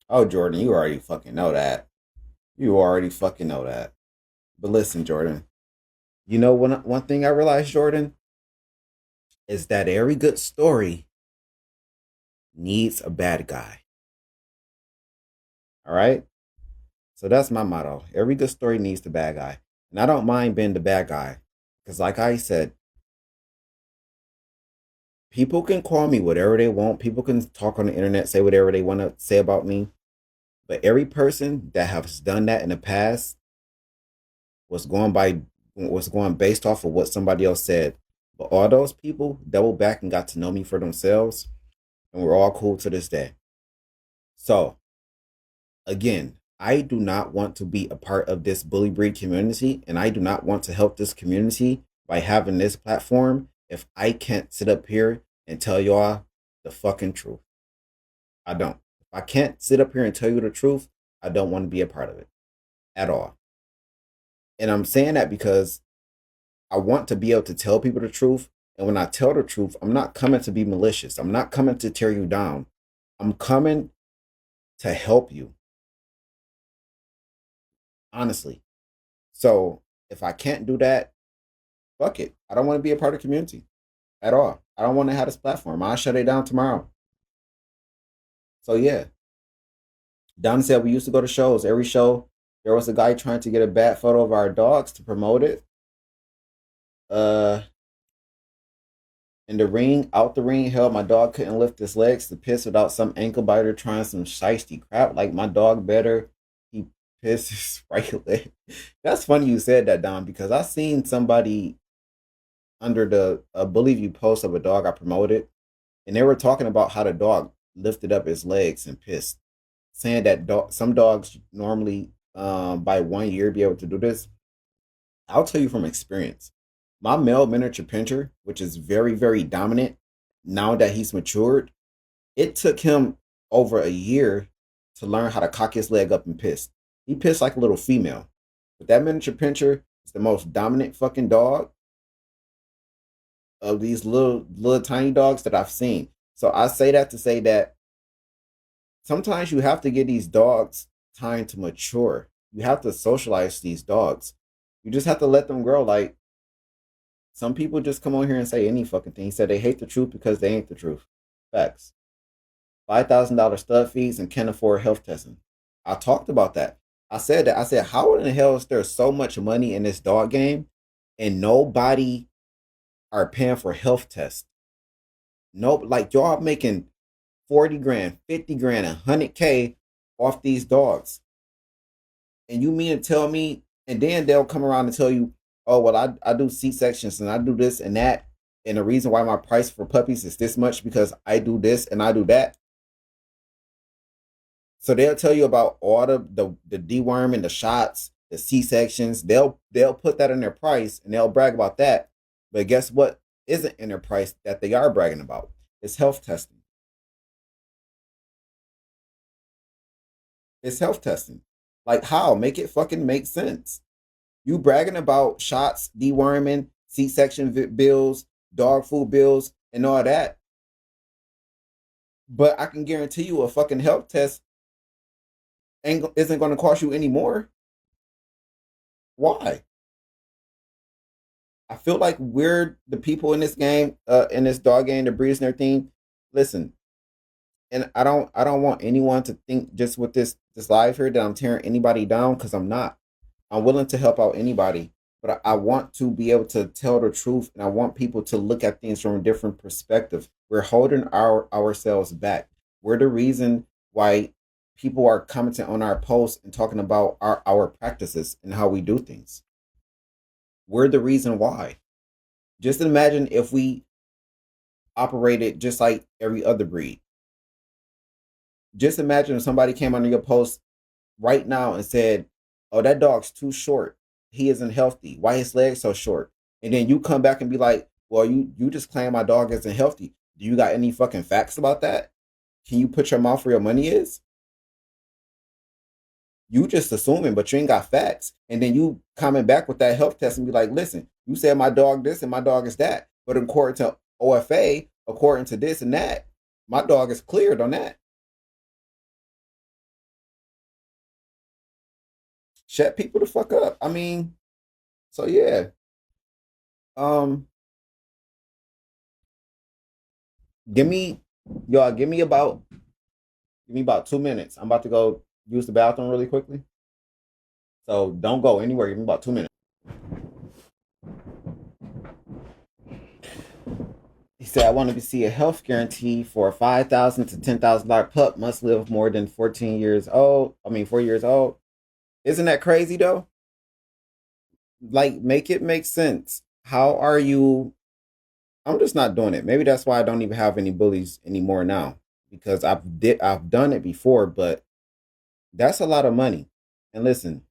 Oh, Jordan, you already fucking know that. You already fucking know that. But listen, Jordan, you know one thing I realized, Jordan, is that every good story needs a bad guy. All right? So that's my motto. Every good story needs the bad guy. And I don't mind being the bad guy. Because, like I said, people can call me whatever they want. People can talk on the internet, say whatever they want to say about me. But every person that has done that in the past was going based off of what somebody else said. But all those people doubled back and got to know me for themselves, and we're all cool to this day. So again, I do not want to be a part of this bully breed community, and I do not want to help this community by having this platform if I can't sit up here and tell y'all the fucking truth. I don't. If I can't sit up here and tell you the truth, I don't want to be a part of it at all. And I'm saying that because I want to be able to tell people the truth. And when I tell the truth, I'm not coming to be malicious. I'm not coming to tear you down. I'm coming to help you, honestly. So if I can't do that, Fuck it. I don't want to be a part of the community at all. I don't want to have this platform. I'll shut it down tomorrow. So yeah, Don said we used to go to shows. Every show, there was a guy trying to get a bad photo of our dogs to promote it. Uh, in the ring, out the ring, hell, my dog couldn't lift his legs to piss without some ankle biter trying some shiesty crap. Like my dog better, he pisses right leg. That's funny you said that, Don, because I seen somebody under the believe you post of a dog I promoted, and they were talking about how the dog lifted up his legs and pissed, saying that some dogs normally by 1 year be able to do this. I'll tell you from experience. My male miniature pinscher, which is very, very dominant, now that he's matured, it took him over a year to learn how to cock his leg up and piss. He pissed like a little female. But that miniature pinscher is the most dominant fucking dog of these little tiny dogs that I've seen. So I say that to say that sometimes you have to give these dogs time to mature. You have to socialize these dogs. You just have to let them grow. Like some people just come on here and say any fucking thing. He said they hate the truth because they ain't the truth. Facts. $5,000 stud fees and can't afford health testing. I talked about that. I said that. I said, how in the hell is there so much money in this dog game and nobody are paying for health tests? Nope. Like y'all making 40 grand, 50 grand, 100K off these dogs. And you mean to tell me, and then they'll come around and tell you, oh, well, I do C sections and I do this and that. And the reason why my price for puppies is this much because I do this and I do that. So they'll tell you about all the deworm and the shots, the C sections. They'll put that in their price and they'll brag about that. But guess what isn't in their price that they are bragging about? It's health testing. It's health testing. Like how? Make it fucking make sense. You bragging about shots, deworming, C-section bills, dog food bills, and all that. But I can guarantee you a fucking health test isn't going to cost you any more. Why? I feel like we're the people in this game, in this dog game, the breeders and everything. Listen, and I don't want anyone to think just with this live here that I'm tearing anybody down because I'm not. I'm willing to help out anybody, but I want to be able to tell the truth, and I want people to look at things from a different perspective. We're holding ourselves back. We're the reason why people are commenting on our posts and talking about our practices and how we do things. We're the reason why. Just imagine if we operated just like every other breed. Just imagine if somebody came under your post right now and said, "Oh, that dog's too short. He isn't healthy. Why his legs so short?" And then you come back and be like, "Well, you just claim my dog isn't healthy. Do you got any fucking facts about that? Can you put your mouth where your money is? You just assuming, but you ain't got facts." And then you coming back with that health test and be like, "Listen, you said my dog this and my dog is that, but according to OFA, according to this and that, my dog is cleared on that." Shut people the fuck up. I mean, so yeah. Um, give me y'all. Give me about 2 minutes. I'm about to go use the bathroom really quickly. So don't go anywhere. Give me about 2 minutes. He said, "I want to see a health guarantee for a $5,000 to $10,000 pup must live more than 14 years old. I mean, 4 years old. Isn't that crazy though? Like, make it make sense. How are you? I'm just not doing it. Maybe that's why I don't even have any bullies anymore now because I've done it before, but that's a lot of money. And listen,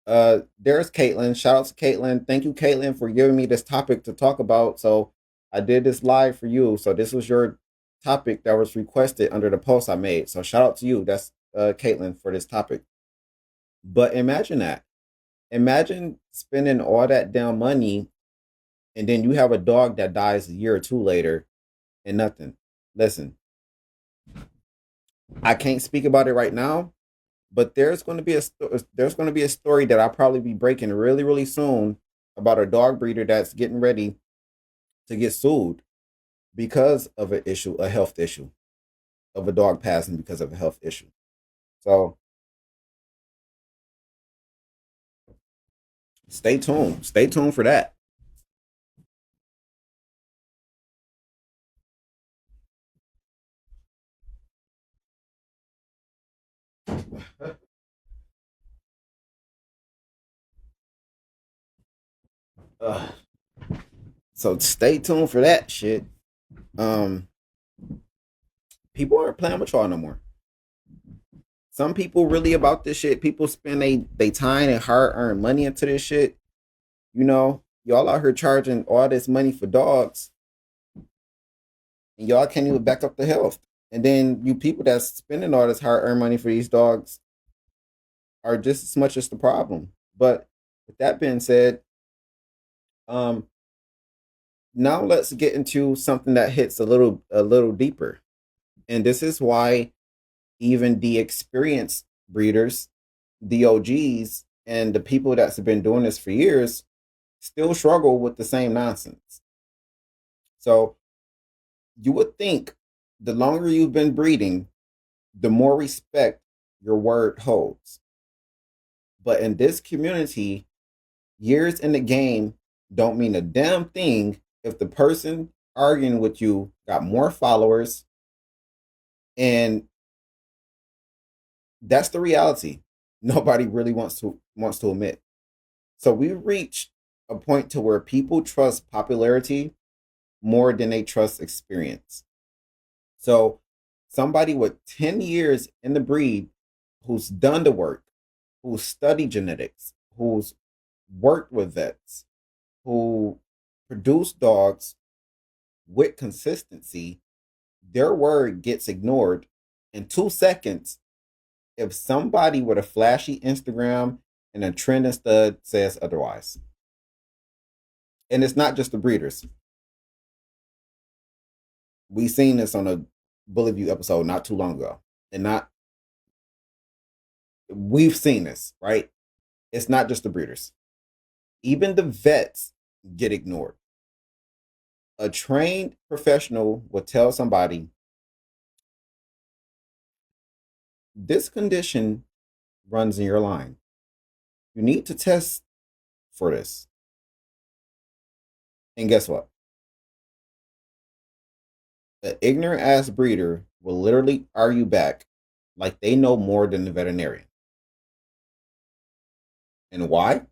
there's Caitlin. Shout out to Caitlin. Thank you, Caitlin, for giving me this topic to talk about. So I did this live for you. So this was your topic that was requested under the post I made. So shout out to you. That's Caitlin for this topic. But imagine that. Imagine spending all that damn money and then you have a dog that dies a year or two later and nothing. Listen, I can't speak about it right now, but there's going to be a story that I'll probably be breaking really really soon about a dog breeder that's getting ready to get sued because of an issue, a health issue, of a dog passing because of a health issue. So stay tuned. Stay tuned for that. Uh, so stay tuned for that shit. Um, People aren't playing with y'all no more. Some people really about this shit. People spend they time and hard earned money into this shit. You know, y'all out here charging all this money for dogs, and y'all can't even back up the health. And then you people that's spending all this hard earned money for these dogs are just as much as the problem. But with that being said, um, now let's get into something that hits a little deeper. And this is why even the experienced breeders, the OGs, and the people that's been doing this for years still struggle with the same nonsense. So you would think the longer you've been breeding, the more respect your word holds. But in this community, years in the game don't mean a damn thing if the person arguing with you got more followers, and that's the reality. Nobody really wants to admit. So we've reached a point to where people trust popularity more than they trust experience. So somebody with 10 years in the breed, who's done the work, who's studied genetics, who's worked with vets, who produce dogs with consistency, their word gets ignored in 2 seconds if somebody with a flashy Instagram and a trending stud says otherwise. And it's not just the breeders. We seen this on a Bullet View episode not too long ago. And not we've seen this, right? It's not just the breeders. Even the vets get ignored. A trained professional will tell somebody this condition runs in your line. You need to test for this. And guess what? An ignorant ass breeder will literally argue back like they know more than the veterinarian. And why?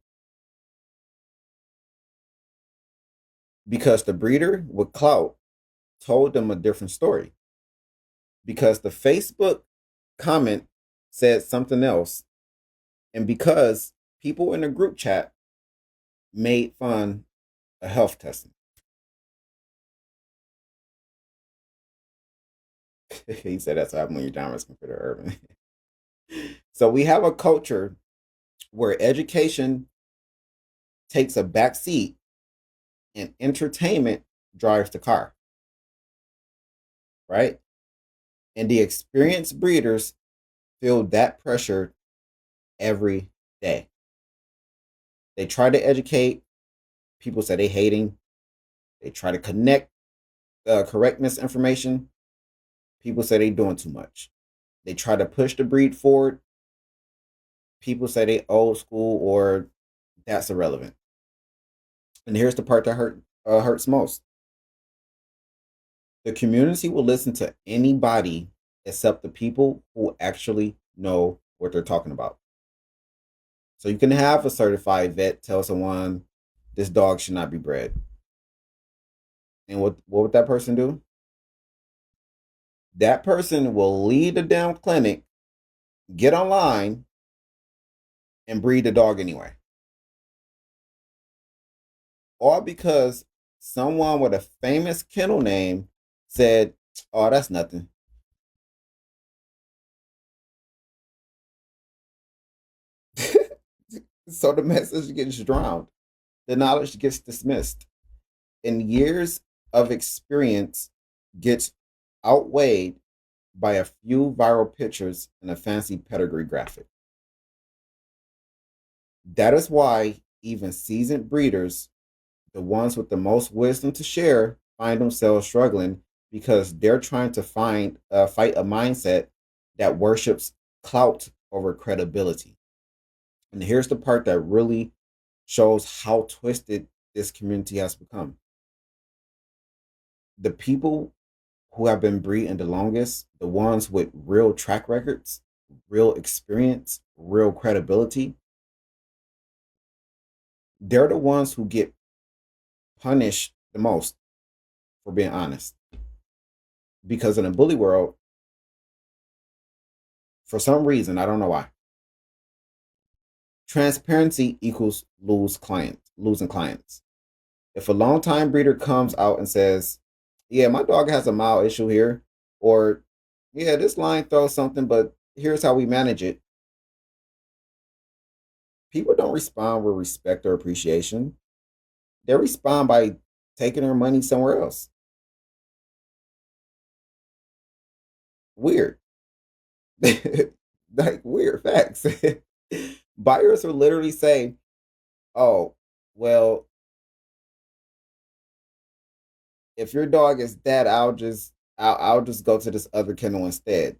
Because the breeder with clout told them a different story. Because the Facebook comment said something else. And because people in the group chat made fun of health testing. He said that's what happened when your down is considered urban. So we have a culture where education takes a back seat and entertainment drives the car, right? And the experienced breeders feel that pressure every day. They try to educate. People say they hating. They try to correct misinformation. People say they doing too much. They try to push the breed forward. People say they old school or that's irrelevant. And here's the part that hurts most. The community will listen to anybody except the people who actually know what they're talking about. So you can have a certified vet tell someone this dog should not be bred. And what would that person do? That person will leave the damn clinic, get online, and breed the dog anyway. All because someone with a famous kennel name said, "Oh, that's nothing." So the message gets drowned, the knowledge gets dismissed, and years of experience gets outweighed by a few viral pictures and a fancy pedigree graphic. That is why even seasoned breeders, the ones with the most wisdom to share, find themselves struggling because they're trying to fight a mindset that worships clout over credibility. And here's the part that really shows how twisted this community has become. The people who have been breeding the longest, the ones with real track records, real experience, real credibility, they're the ones who get punished the most, for being honest. Because in the bully world, for some reason, I don't know why, transparency equals losing clients. If a long time breeder comes out and says, "Yeah, my dog has a mild issue here," or "Yeah, this line throws something, but here's how we manage it," people don't respond with respect or appreciation. They respond by taking their money somewhere else. Weird. Like weird facts. Buyers will literally say, "Oh, well, if your dog is dead, I'll just go to this other kennel instead."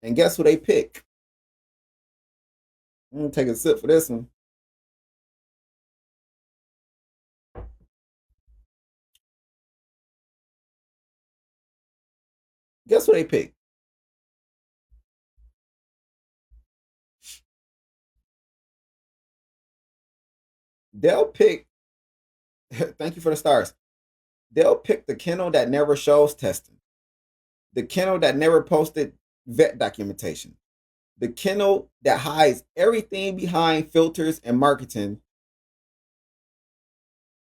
And guess who they pick? I'm gonna take a sip for this one. Guess who they pick? They'll pick. Thank you for the stars. They'll pick the kennel that never shows testing, the kennel that never posted vet documentation, the kennel that hides everything behind filters and marketing.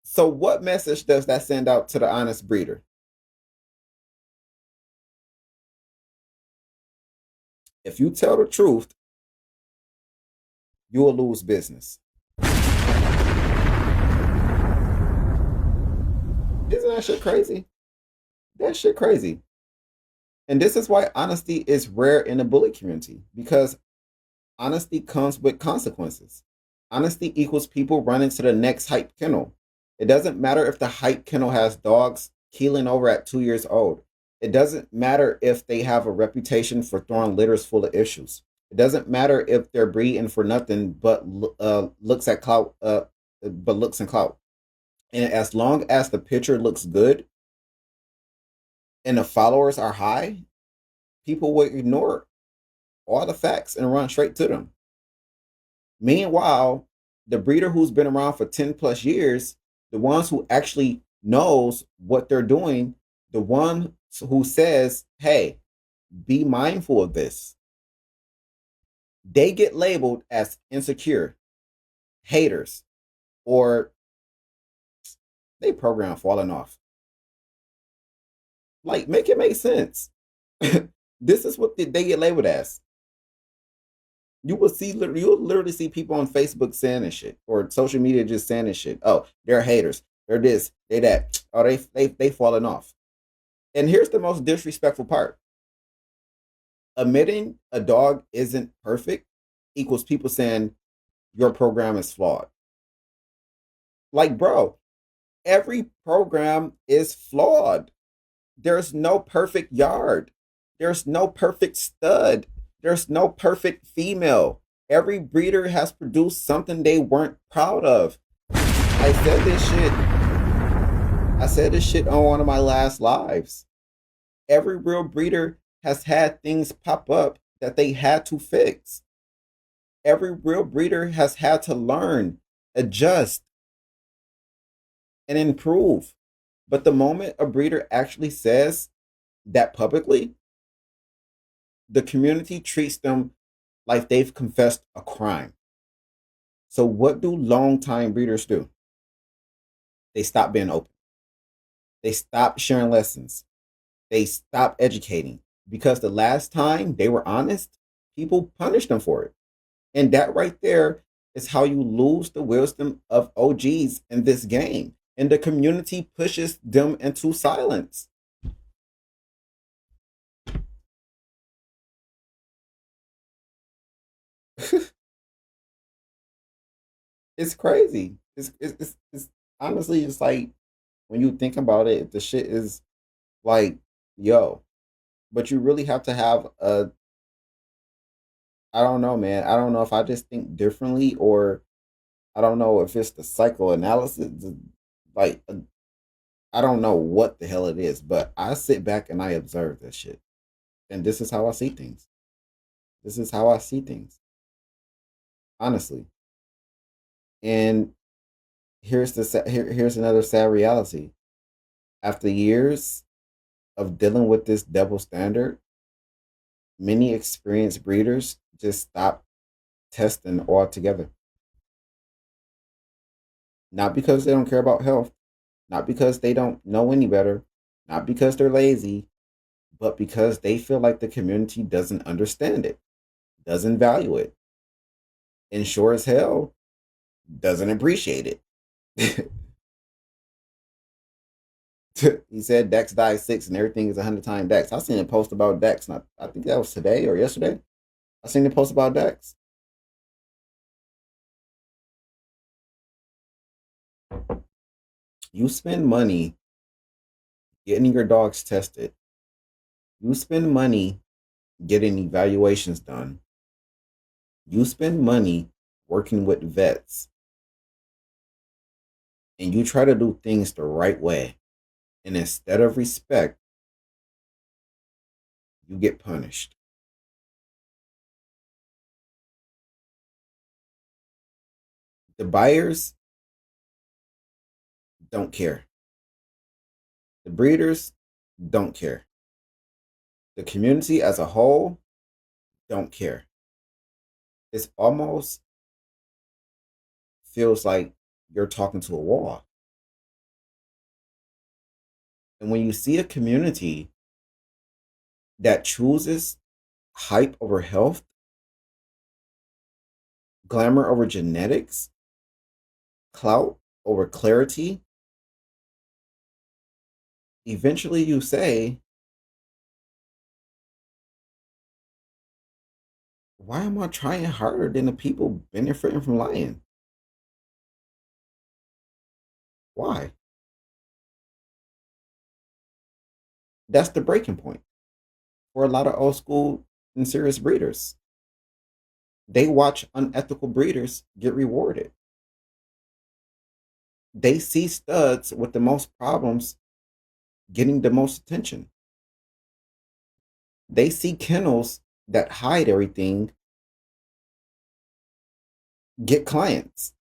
So, what message does that send out to the honest breeder? If you tell the truth, you will lose business. Isn't that shit crazy? That shit crazy. And this is why honesty is rare in the bully community, because honesty comes with consequences. Honesty equals people running to the next hype kennel. It doesn't matter if the hype kennel has dogs keeling over at 2 years old. It doesn't matter if they have a reputation for throwing litters full of issues. It doesn't matter if they're breeding for nothing but looks at clout, but looks and clout. And as long as the picture looks good and the followers are high, people will ignore all the facts and run straight to them. Meanwhile, the breeder who's been around for 10 plus years, the ones who actually knows what they're doing, the one who says, "Hey, be mindful of this," they get labeled as insecure, haters, or they program falling off. Like, make it make sense. This is what they get labeled as. You'll literally see people on Facebook saying this shit, or social media just saying this shit. Oh, they're haters. They're this. They that. Oh, they falling off. And here's the most disrespectful part: admitting a dog isn't perfect equals people saying your program is flawed. Like, bro, every program is flawed. There's no perfect yard. There's no perfect stud. There's no perfect female. Every breeder has produced something they weren't proud of. I said this shit. I said this shit on one of my last lives. Every real breeder has had things pop up that they had to fix. Every real breeder has had to learn, adjust, and improve. But the moment a breeder actually says that publicly, the community treats them like they've confessed a crime. So, what do long-time breeders do? They stop being open. They stop sharing lessons. They stop educating because the last time they were honest, people punished them for it. And that right there is how you lose the wisdom of OGs in this game. And the community pushes them into silence. It's crazy. It's honestly, it's like when you think about it, the shit is like, yo, but you really have to have a, I don't know, man. I don't know if I just think differently, or I don't know if it's the psychoanalysis. Like, I don't know what the hell it is, but I sit back and I observe this shit. And this is how I see things. This is how I see things, honestly. And here's another sad reality. After years of dealing with this double standard, many experienced breeders just stop testing altogether. Not because they don't care about health, not because they don't know any better, not because they're lazy, but because they feel like the community doesn't understand it, doesn't value it, and sure as hell doesn't appreciate it. He said Dex died six and everything is 100 times Dex. I seen a post about Dex, and I think that was today or yesterday. I seen a post about Dex. You spend money getting your dogs tested. You spend money getting evaluations done. You spend money working with vets, and you try to do things the right way. And instead of respect, you get punished. The buyers don't care. The breeders don't care. The community as a whole don't care. It's almost feels like you're talking to a wall. And when you see a community that chooses hype over health, glamour over genetics, clout over clarity, eventually you say, why am I trying harder than the people benefiting from lying? Why? That's the breaking point for a lot of old school and serious breeders. They watch unethical breeders get rewarded. They see studs with the most problems getting the most attention. They see kennels that hide everything get clients.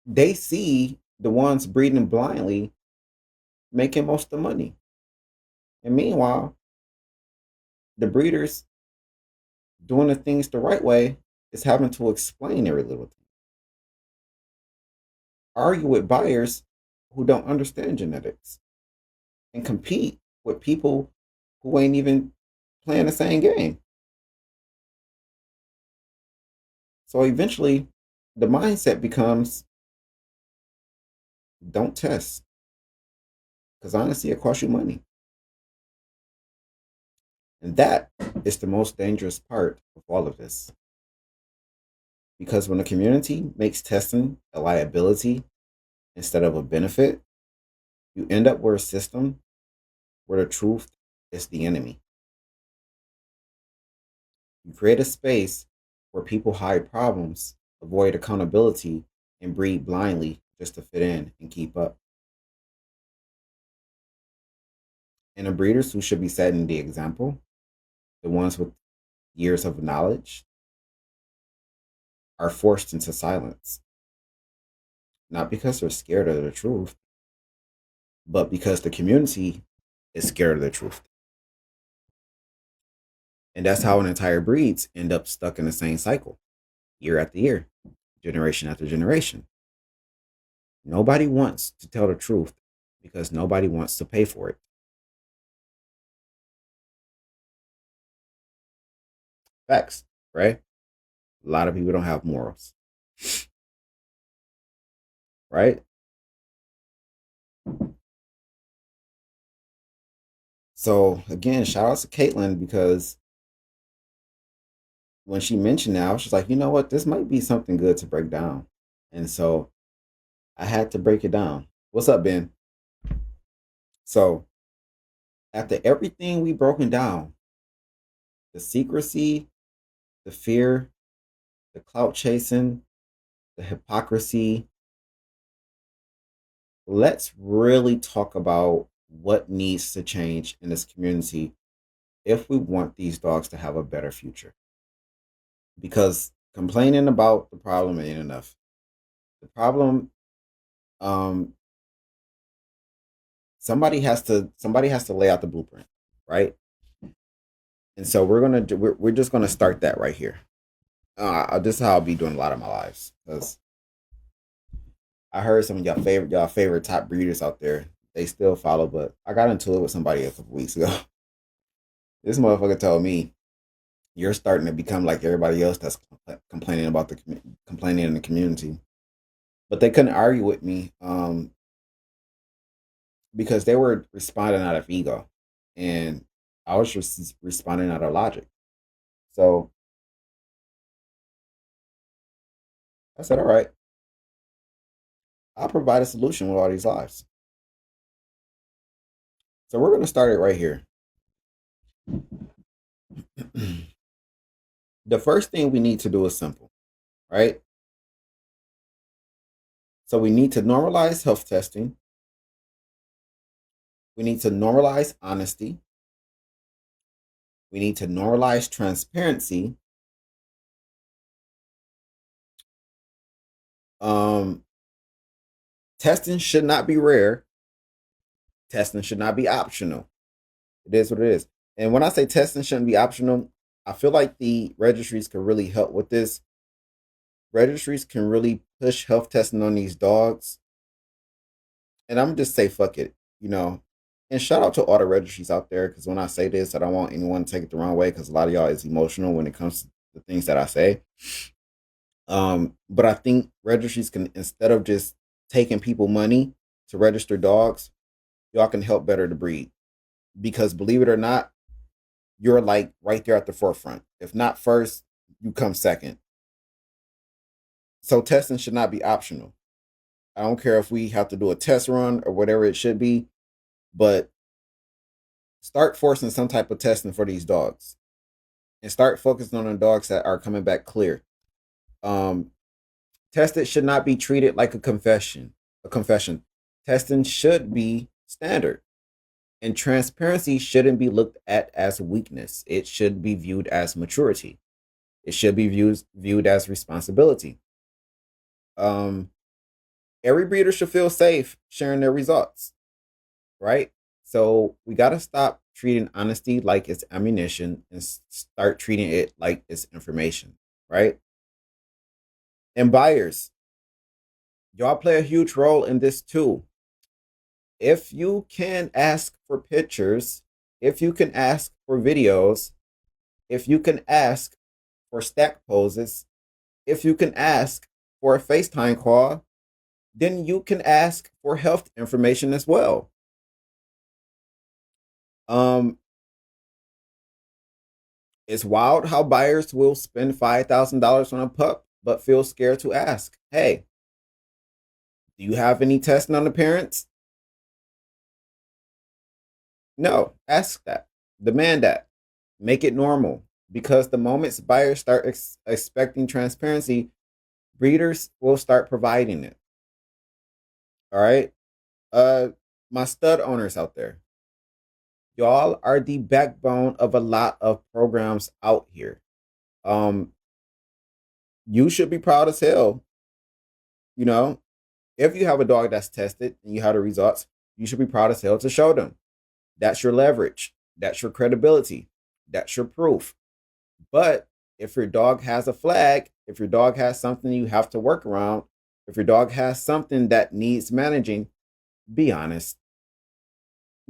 They see the ones breeding blindly making most of the money. And meanwhile, the breeders doing the things the right way is having to explain every little thing. Argue with buyers who don't understand genetics and compete with people who ain't even playing the same game. So eventually, the mindset becomes don't test because honestly, it costs you money. And that is the most dangerous part of all of this. Because when the community makes testing a liability instead of a benefit, you end up with a system where the truth is the enemy. You create a space where people hide problems, avoid accountability, and breed blindly just to fit in and keep up. And the breeders who should be setting the example, the ones with years of knowledge, are forced into silence. Not because they're scared of the truth, but because the community is scared of the truth. And that's how an entire breeds end up stuck in the same cycle, year after year, generation after generation. Nobody wants to tell the truth because nobody wants to pay for it. Facts, right? A lot of people don't have morals, right? So again, shout out to Caitlin because when she mentioned that, I was just like, you know what, this might be something good to break down. And so I had to break it down. What's up, Ben? So after everything we broken down, the secrecy, the fear, the clout chasing, the hypocrisy, let's really talk about what needs to change in this community if we want these dogs to have a better future. Because complaining about the problem ain't enough. The problem, um, somebody has to lay out the blueprint, right? And so we're just gonna start that right here. This is how I'll be doing a lot of my lives because I heard some of y'all favorite top breeders out there. They still follow, but I got into it with somebody a couple weeks ago. This motherfucker told me you're starting to become like everybody else that's complaining about complaining in the community. But they couldn't argue with me because they were responding out of ego, and I was just responding out of logic. So I said, "All right, I'll provide a solution with all these lives." So we're going to start it right here. The first thing we need to do is simple, right? So we need to normalize health testing. We need to normalize honesty. We need to normalize transparency. Um, Testing should not be rare. Testing should not be optional. It is what it is. And when I say testing shouldn't be optional, I feel like the registries could really help with this. Registries can really push health testing on these dogs. And I'm just say fuck it, you know. And shout out to all the registries out there because when I say this, I don't want anyone to take it the wrong way because a lot of y'all is emotional when it comes to the things that I say. But I think registries can, instead of just taking people money to register dogs, y'all can help better the breed. Because believe it or not, you're like right there at the forefront. If not first, you come second. So testing should not be optional. I don't care if we have to do a test run or whatever it should be, but start forcing some type of testing for these dogs and start focusing on the dogs that are coming back clear. Um, Tested should not be treated like a confession. A confession. Testing should be standard. And transparency shouldn't be looked at as weakness. It should be viewed as maturity. It should be viewed as responsibility. Um, every breeder should feel safe sharing their results, right? So we got to stop treating honesty like it's ammunition and start treating it like it's information, right? And buyers, y'all play a huge role in this too. If you can ask for pictures, if you can ask for videos, if you can ask for stack poses, if you can ask for a FaceTime call, then you can ask for health information as well. Um, it's wild how buyers will spend $5,000 on a pup but feel scared to ask, hey, do you have any testing on the parents? No, ask that. Demand that. Make it normal. Because the moment buyers start expecting transparency, breeders will start providing it. All right. Uh, my stud owners out there, y'all are the backbone of a lot of programs out here. Um, you should be proud as hell. You know, if you have a dog that's tested and you have the results, you should be proud as hell to show them. That's your leverage. That's your credibility. That's your proof. But if your dog has a flag, if your dog has something you have to work around, if your dog has something that needs managing, be honest.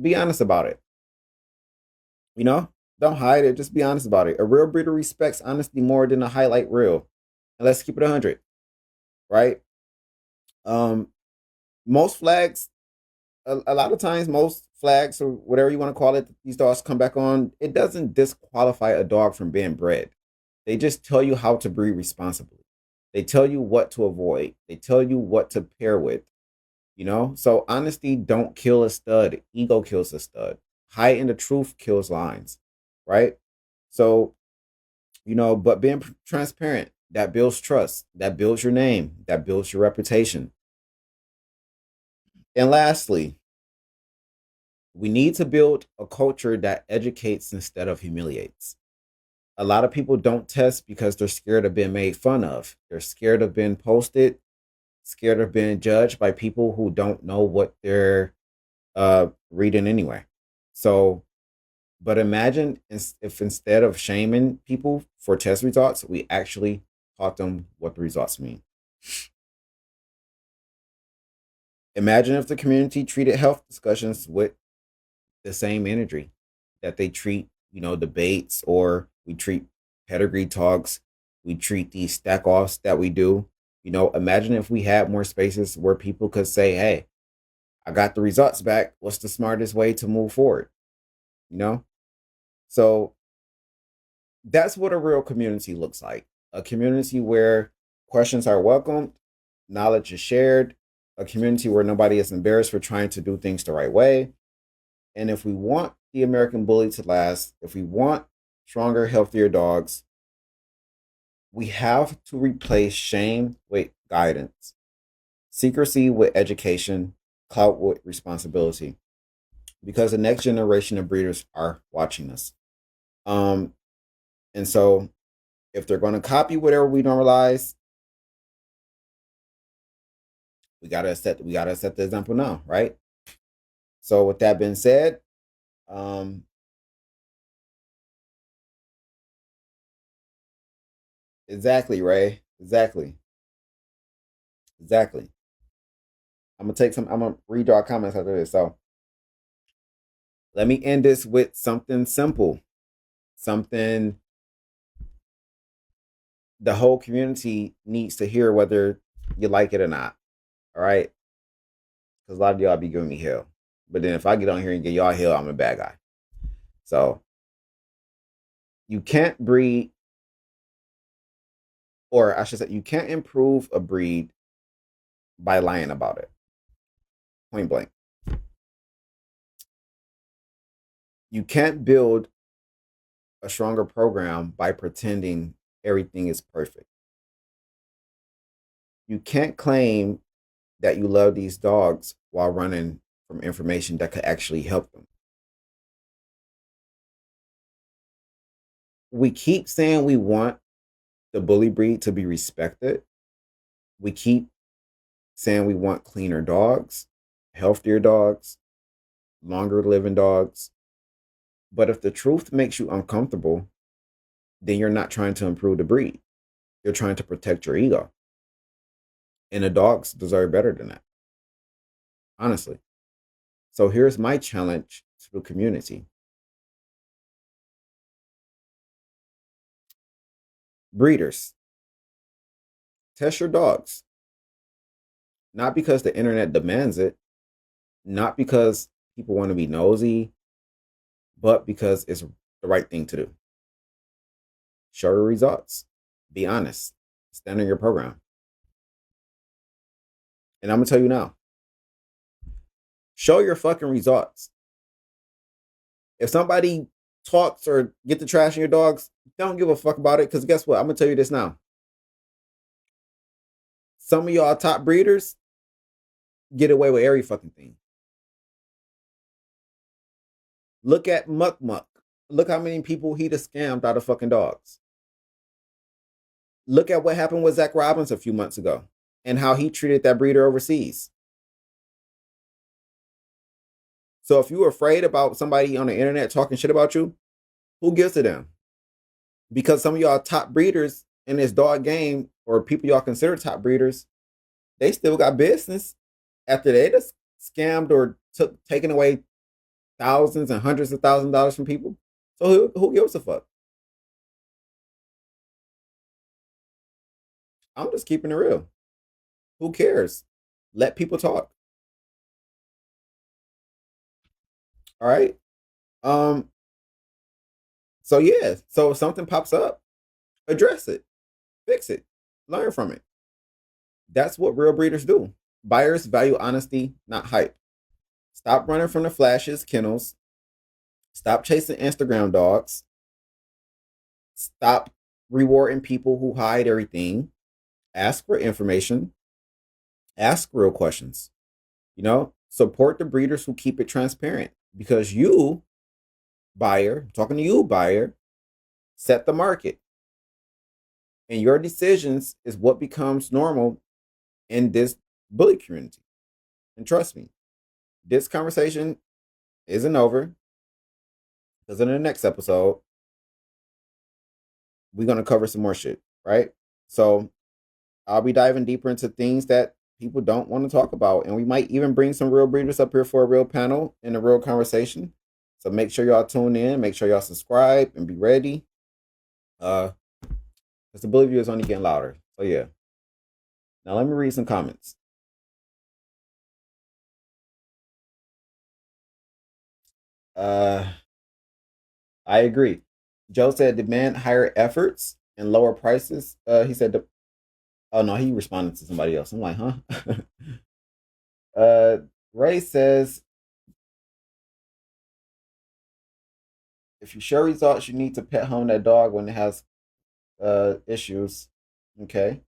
Be honest about it. You know, don't hide it. Just be honest about it. A real breeder respects honesty more than a highlight reel. And let's keep it 100, right? Um, most flags, a lot of times, most flags or whatever you want to call it, these dogs come back on. It doesn't disqualify a dog from being bred. They just tell you how to breed responsibly. They tell you what to avoid. They tell you what to pair with. So honesty don't kill a stud. Ego kills a stud. Hiding the truth kills lines, right? So but being transparent, that builds trust, that builds your name, that builds your reputation. And lastly, we need to build a culture that educates instead of humiliates. A lot of people don't test because they're scared of being made fun of. They're scared of being posted, scared of being judged by people who don't know what they're reading anyway. So, but imagine if instead of shaming people for test results, we actually taught them what the results mean. Imagine if the community treated health discussions with the same energy that they treat, debates, or we treat pedigree talks, we treat these stack offs that we do. Imagine if we had more spaces where people could say, hey, I got the results back. What's the smartest way to move forward? You know? So that's what a real community looks like, a community where questions are welcomed, knowledge is shared, a community where nobody is embarrassed for trying to do things the right way. And if we want the American bully to last, if we want stronger, healthier dogs, we have to replace shame with guidance, secrecy with education, clout with responsibility, because the next generation of breeders are watching us. Um, and so if they're going to copy whatever we normalize, we gotta set the example now, right? So with that being said, um, exactly, Ray, exactly. I'm gonna read our comments after this. So let me end this with something simple, something the whole community needs to hear, whether you like it or not. All right, because a lot of y'all be giving me hell, but then if I get on here and get y'all hell, I'm a bad guy. So you can't breed, or I should say, you can't improve a breed by lying about it. Point blank. You can't build a stronger program by pretending everything is perfect. You can't claim that you love these dogs while running from information that could actually help them. We keep saying we want the bully breed to be respected. We keep saying we want cleaner dogs, healthier dogs, longer living dogs. But if the truth makes you uncomfortable, then you're not trying to improve the breed. You're trying to protect your ego. And the dogs deserve better than that, honestly. So here's my challenge to the community: breeders, test your dogs, not because the internet demands it, not because people want to be nosy, but because it's the right thing to do. Show your results. Be honest. Stand on your program. And I'm gonna tell you now, show your fucking results. If somebody talks or get the trash in your dogs, don't give a fuck about it. Because guess what? I'm gonna tell you this now. Some of y'all top breeders get away with every fucking thing. Look at Muck Muck. Look how many people he just scammed out of fucking dogs. Look at what happened with Zach Robbins a few months ago and how he treated that breeder overseas. So if you're afraid about somebody on the internet talking shit about you, who gives a damn? Because some of y'all top breeders in this dog game, or people y'all consider top breeders, they still got business after they just scammed or taken away thousands and hundreds of thousands of dollars from people. So who gives a fuck? I'm just keeping it real. Who cares? Let people talk. All right. Um. So yeah. So if something pops up, address it, fix it, learn from it. That's what real breeders do. Buyers value honesty, not hype. Stop running from the flashes, kennels. Stop chasing Instagram dogs. Stop rewarding people who hide everything. Ask for information. Ask real questions. Support the breeders who keep it transparent because you, buyer, I'm talking to you, buyer, set the market. And your decisions is what becomes normal in this bully community. And trust me, this conversation isn't over because in the next episode, we're going to cover some more shit, right? So I'll be diving deeper into things that people don't want to talk about. And we might even bring some real breeders up here for a real panel and a real conversation. So make sure y'all tune in, make sure y'all subscribe and be ready. Because the bully view is only getting louder. So yeah. Now let me read some comments. Uh I agree. Joe said demand higher efforts and lower prices. He said oh no, he responded to somebody else. I'm like, huh? uh Ray says if you show results, you need to pet home that dog when it has issues. Okay.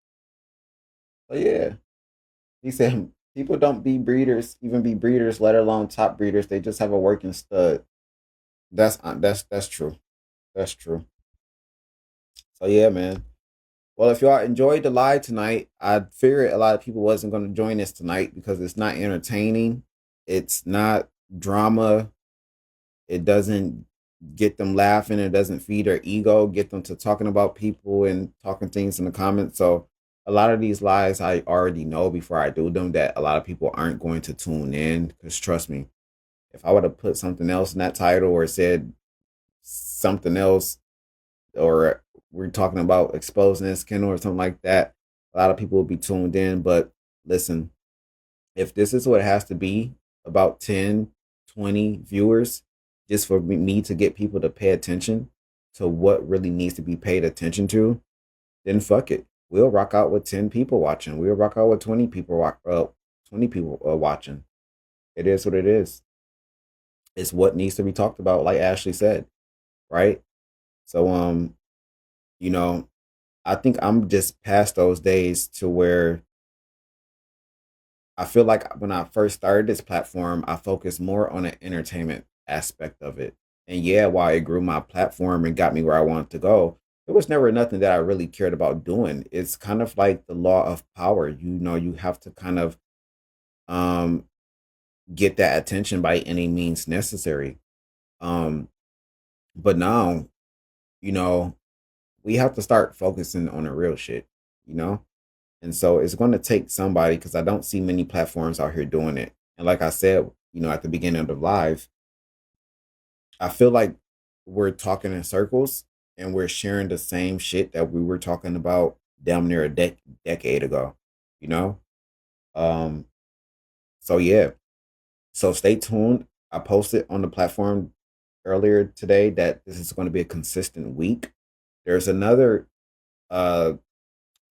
But yeah. He said people don't be breeders, even be breeders, let alone top breeders. They just have a working stud. That's true. That's true. So yeah, man. Well, if y'all enjoyed the live tonight, I figured a lot of people wasn't going to join us tonight because it's not entertaining. It's not drama. It doesn't get them laughing. It doesn't feed their ego, get them to talking about people and talking things in the comments. So a lot of these lives I already know before I do them that a lot of people aren't going to tune in because trust me, if I would have put something else in that title or said something else or we're talking about exposing this Kindle or something like that, a lot of people will be tuned in. But listen, if this is what it has to be, about 10, 20 viewers, just for me to get people to pay attention to what really needs to be paid attention to, then fuck it. We'll rock out with 10 people watching. We'll rock out with 20 people, 20 people watching. It is what it is. It's what needs to be talked about, like Ashley said, right? So, you know, I think I'm just past those days to where I feel like when I first started this platform, I focused more on the entertainment aspect of it. And yeah, while it grew my platform and got me where I wanted to go, it was never nothing that I really cared about doing. It's kind of like the law of power. You have to kind of um get that attention by any means necessary. Um, but now, you know, we have to start focusing on the real shit, you know? And so it's going to take somebody because I don't see many platforms out here doing it. And like I said, at the beginning of the live, I feel like we're talking in circles and we're sharing the same shit that we were talking about damn near a decade ago, you know? Um, so yeah. So stay tuned. I posted on the platform earlier today that this is going to be a consistent week. There's another uh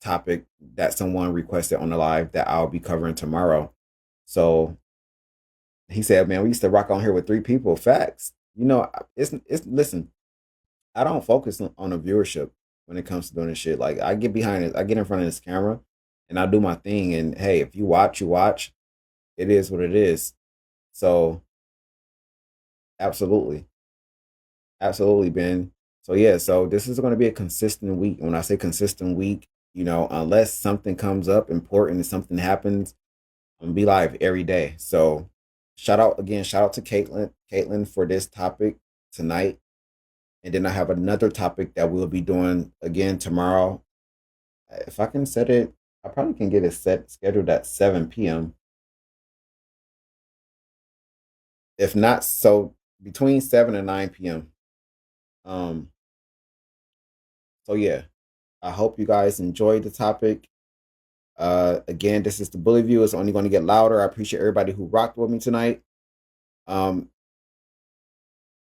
topic that someone requested on the live that I'll be covering tomorrow. So he said, "Man, we used to rock on here with three people." Facts. It's listen. I don't focus on the viewership when it comes to doing this shit. Like I get behind it, I get in front of this camera, and I do my thing. And hey, if you watch, you watch. It is what it is. So absolutely, absolutely, Ben. So yeah, so this is going to be a consistent week. When I say consistent week, unless something comes up important and something happens, I'm gonna be live every day. So shout out to Caitlin for this topic tonight. And then I have another topic that we'll be doing again tomorrow. If I can set it, I probably can get it scheduled at 7 p.m. If not, so between 7 and 9 p.m. Um, so yeah, I hope you guys enjoyed the topic. Again, this is the Bully View. It's only going to get louder. I appreciate everybody who rocked with me tonight. Um,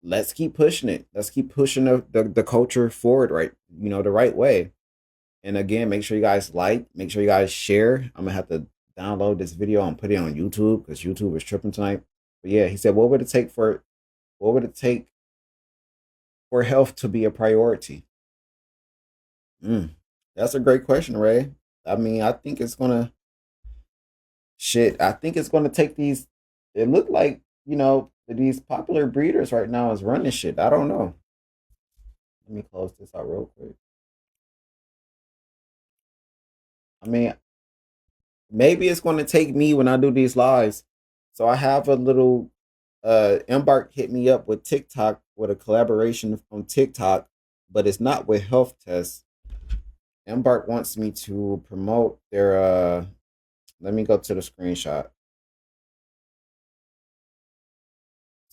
let's keep pushing it. Let's keep pushing the culture forward, right? The right way. And again, make sure you guys like, make sure you guys share. I'm gonna have to download this video and put it on YouTube because YouTube is tripping tonight. But yeah, he said, what would it take for health to be a priority? Mm, that's a great question, Ray. I mean, I think it's gonna shit. I think it's gonna take these. It looked like these popular breeders right now is running shit. I don't know. Let me close this out real quick. I mean, maybe it's going to take me when I do these lives. So I have a little Embark hit me up with TikTok with a collaboration on TikTok, but it's not with health tests. Embark wants me to promote their let me go to the screenshot.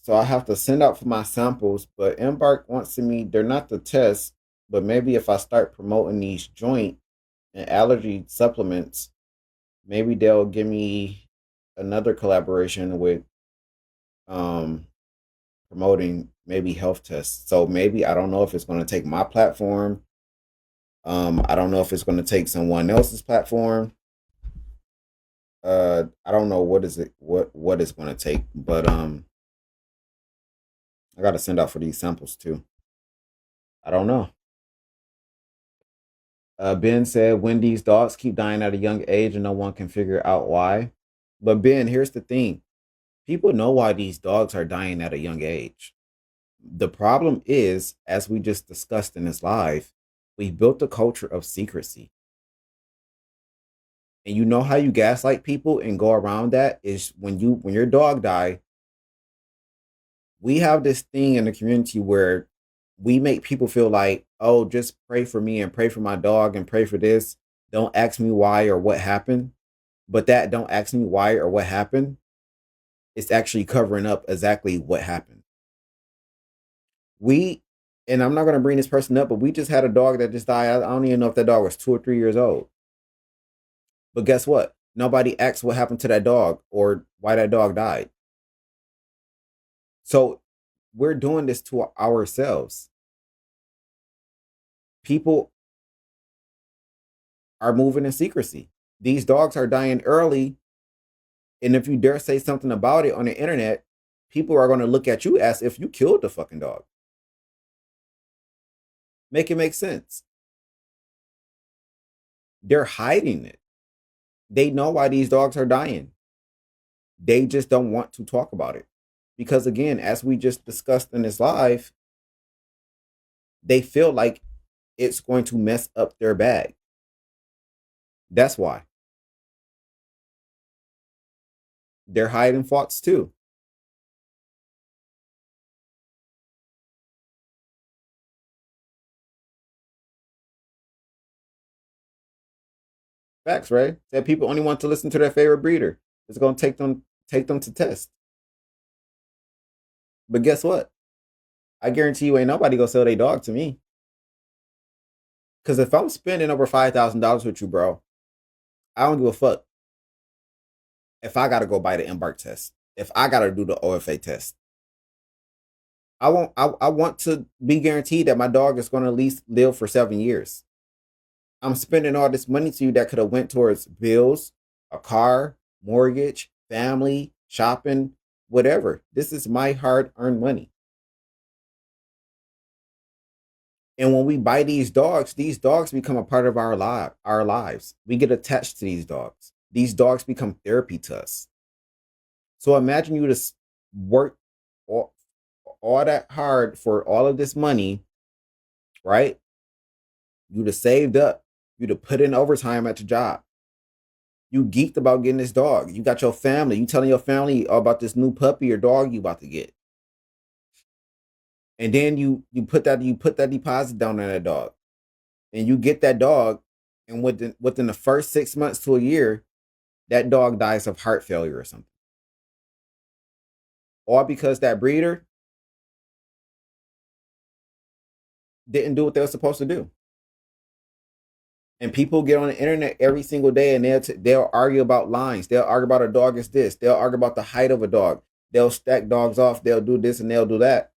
So I have to send out for my samples, but Embark wants me, they're not the test, but maybe if I start promoting these joint and allergy supplements, maybe they'll give me another collaboration with um promoting maybe health tests. So maybe I don't know if it's going to take my platform. I don't know if it's going to take someone else's platform. I don't know what it's going to take, but I got to send out for these samples too. I don't know. Ben said when these dogs keep dying at a young age and no one can figure out why. But Ben, here's the thing: people know why these dogs are dying at a young age. The problem is, as we just discussed in this live, we built a culture of secrecy. And you know how you gaslight people and go around that is when your dog die, we have this thing in the community where we make people feel like, oh, just pray for me and pray for my dog and pray for this. Don't ask me why or what happened. But that don't ask me why or what happened, it's actually covering up exactly what happened. We and I'm not gonna bring this person up, but we just had a dog that just died. I don't even know if that dog was 2 or 3 years old. But guess what? Nobody asked what happened to that dog or why that dog died. So we're doing this to ourselves. People are moving in secrecy. These dogs are dying early. And if you dare say something about it on the internet, people are going to look at you as if you killed the fucking dog. Make it make sense. They're hiding it. They know why these dogs are dying. They just don't want to talk about it. Because again, as we just discussed in this live, they feel like it's going to mess up their bag. That's why. They're hiding faults too. Facts, right? That people only want to listen to their favorite breeder. It's gonna take them to test. But guess what? I guarantee you ain't nobody gonna sell their dog to me. Cause if I'm spending over $5,000 with you, bro, I don't give a fuck if I gotta go buy the embark test. If I gotta do the OFA test. I want to be guaranteed that my dog is gonna at least live for 7 years. I'm spending all this money to you that could have went towards bills, a car, mortgage, family, shopping, whatever. This is my hard-earned money. And when we buy these dogs become a part of our lives. We get attached to these dogs. These dogs become therapy to us. So imagine you just work all that hard for all of this money, right? You'd have saved up. You'd have put in overtime at your job. You geeked about getting this dog. You got your family. You telling your family about this new puppy or dog you about to get. And then you put that deposit down on that dog. And you get that dog, and within the first 6 months to a year, that dog dies of heart failure or something. All because that breeder didn't do what they were supposed to do. And people get on the internet every single day and they'll argue about lines. They'll argue about a dog is this. They'll argue about the height of a dog. They'll stack dogs off. They'll do this and they'll do that.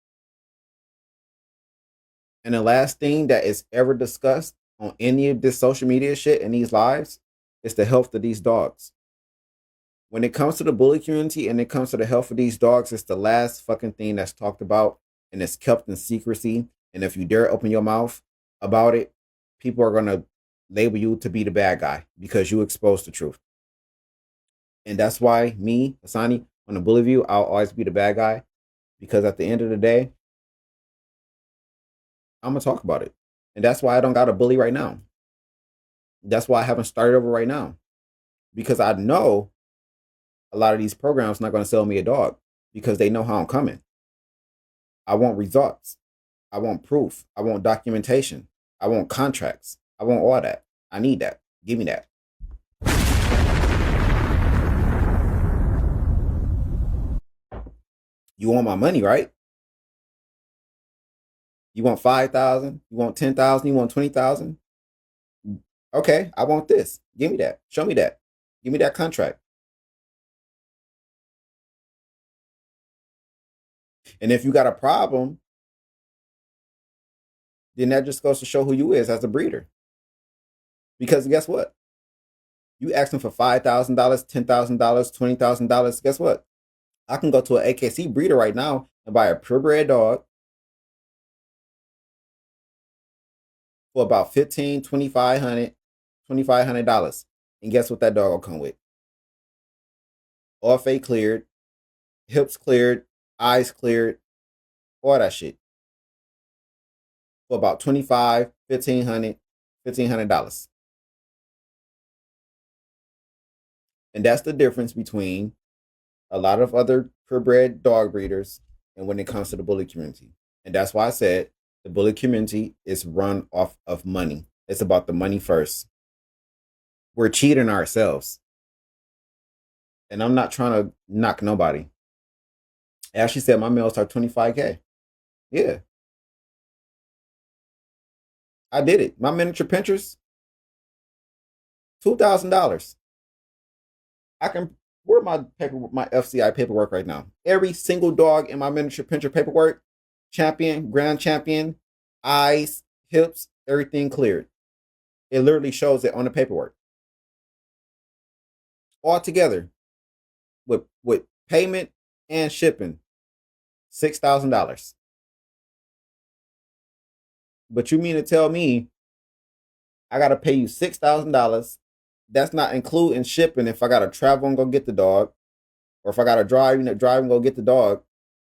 And the last thing that is ever discussed on any of this social media shit in these lives, it's the health of these dogs. When it comes to the bully community and it comes to the health of these dogs, it's the last fucking thing that's talked about and it's kept in secrecy. And if you dare open your mouth about it, people are gonna label you to be the bad guy because you exposed the truth. And that's why me, Asani, on the bully view, I'll always be the bad guy because at the end of the day, I'm gonna talk about it. And that's why I don't got a bully right now. That's why I haven't started over right now. Because I know a lot of these programs not gonna sell me a dog because they know how I'm coming. I want results. I want proof. I want documentation. I want contracts. I want all that. I need that. Give me that. You want my money, right? You want 5,000? You want 10,000? You want 20,000? Okay, I want this. Give me that. Show me that. Give me that contract. And if you got a problem, then that just goes to show who you is as a breeder. Because guess what? You asking for $5,000, $10,000, $20,000. Guess what? I can go to an AKC breeder right now and buy a purebred dog for about $15, $2,500. And guess what that dog will come with? RFA cleared, hips cleared, eyes cleared, all that shit. For about $2,500, $1,500. And that's the difference between a lot of other purebred dog breeders and when it comes to the bully community. And that's why I said the bully community is run off of money. It's about the money first. We're cheating ourselves. And I'm not trying to knock nobody. Ashley said my meals are 25K. Yeah, I did it. My miniature pinchers, $2,000. I can where my paper my FCI paperwork right now. Every single dog in my miniature pincher paperwork, champion, grand champion, eyes, hips, everything cleared. It literally shows it on the paperwork. All together with payment and shipping, $6,000. But you mean to tell me I gotta pay you $6,000? That's not including shipping if I gotta travel and go get the dog, or if I gotta drive and go get the dog,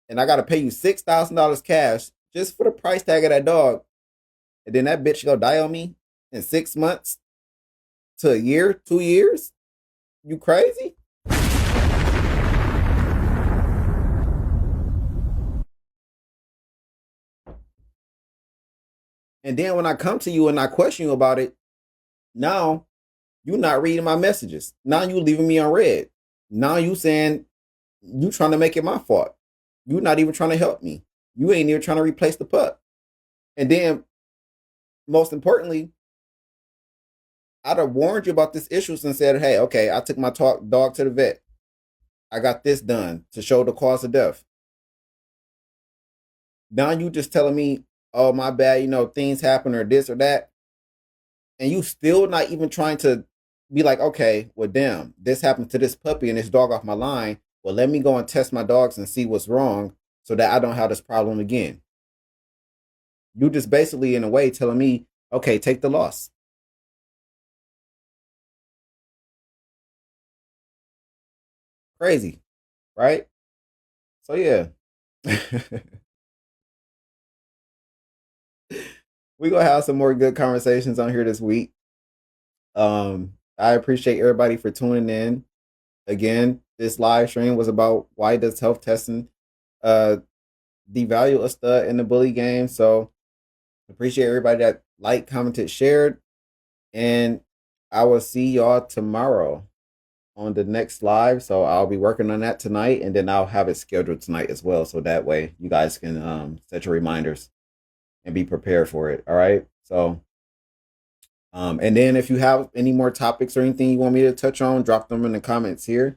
and I gotta pay you $6,000 cash just for the price tag of that dog, and then that bitch gonna die on me in 6 months to a year, 2 years? You crazy? And then when I come to you and I question you about it, now you not reading my messages. Now you leaving me on red. Now you saying you trying to make it my fault. You not even trying to help me. You ain't even trying to replace the pup. And then, most importantly, I'd have warned you about this issues and said, hey, okay, I took my dog to the vet. I got this done to show the cause of death. Now you just telling me, oh, my bad, things happen or this or that. And you still not even trying to be like, okay, well, damn, this happened to this puppy and this dog off my line. Well, let me go and test my dogs and see what's wrong so that I don't have this problem again. You just basically, in a way, telling me, okay, take the loss. Crazy, right? So, yeah. We're going to have some more good conversations on here this week. I appreciate everybody for tuning in. Again, this live stream was about why does health testing uh devalue a stud in the bully game. So appreciate everybody that liked, commented, shared, and I will see y'all tomorrow on the next live. So I'll be working on that tonight, and then I'll have it scheduled tonight as well. So that way you guys can set your reminders and be prepared for it. All right. So and then if you have any more topics or anything you want me to touch on, drop them in the comments here,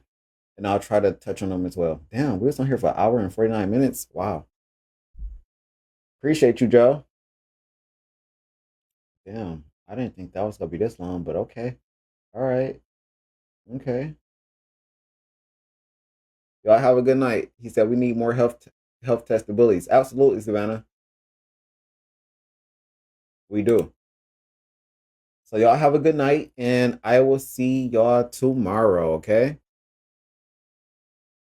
and I'll try to touch on them as well. Damn, we was on here for an hour and 49 minutes. Wow. Appreciate you, Joe. Damn. I didn't think that was gonna be this long, but okay. All right. Okay. Y'all have a good night. He said we need more health testabilities. Absolutely, Savannah. We do. So y'all have a good night, and I will see y'all tomorrow. Okay.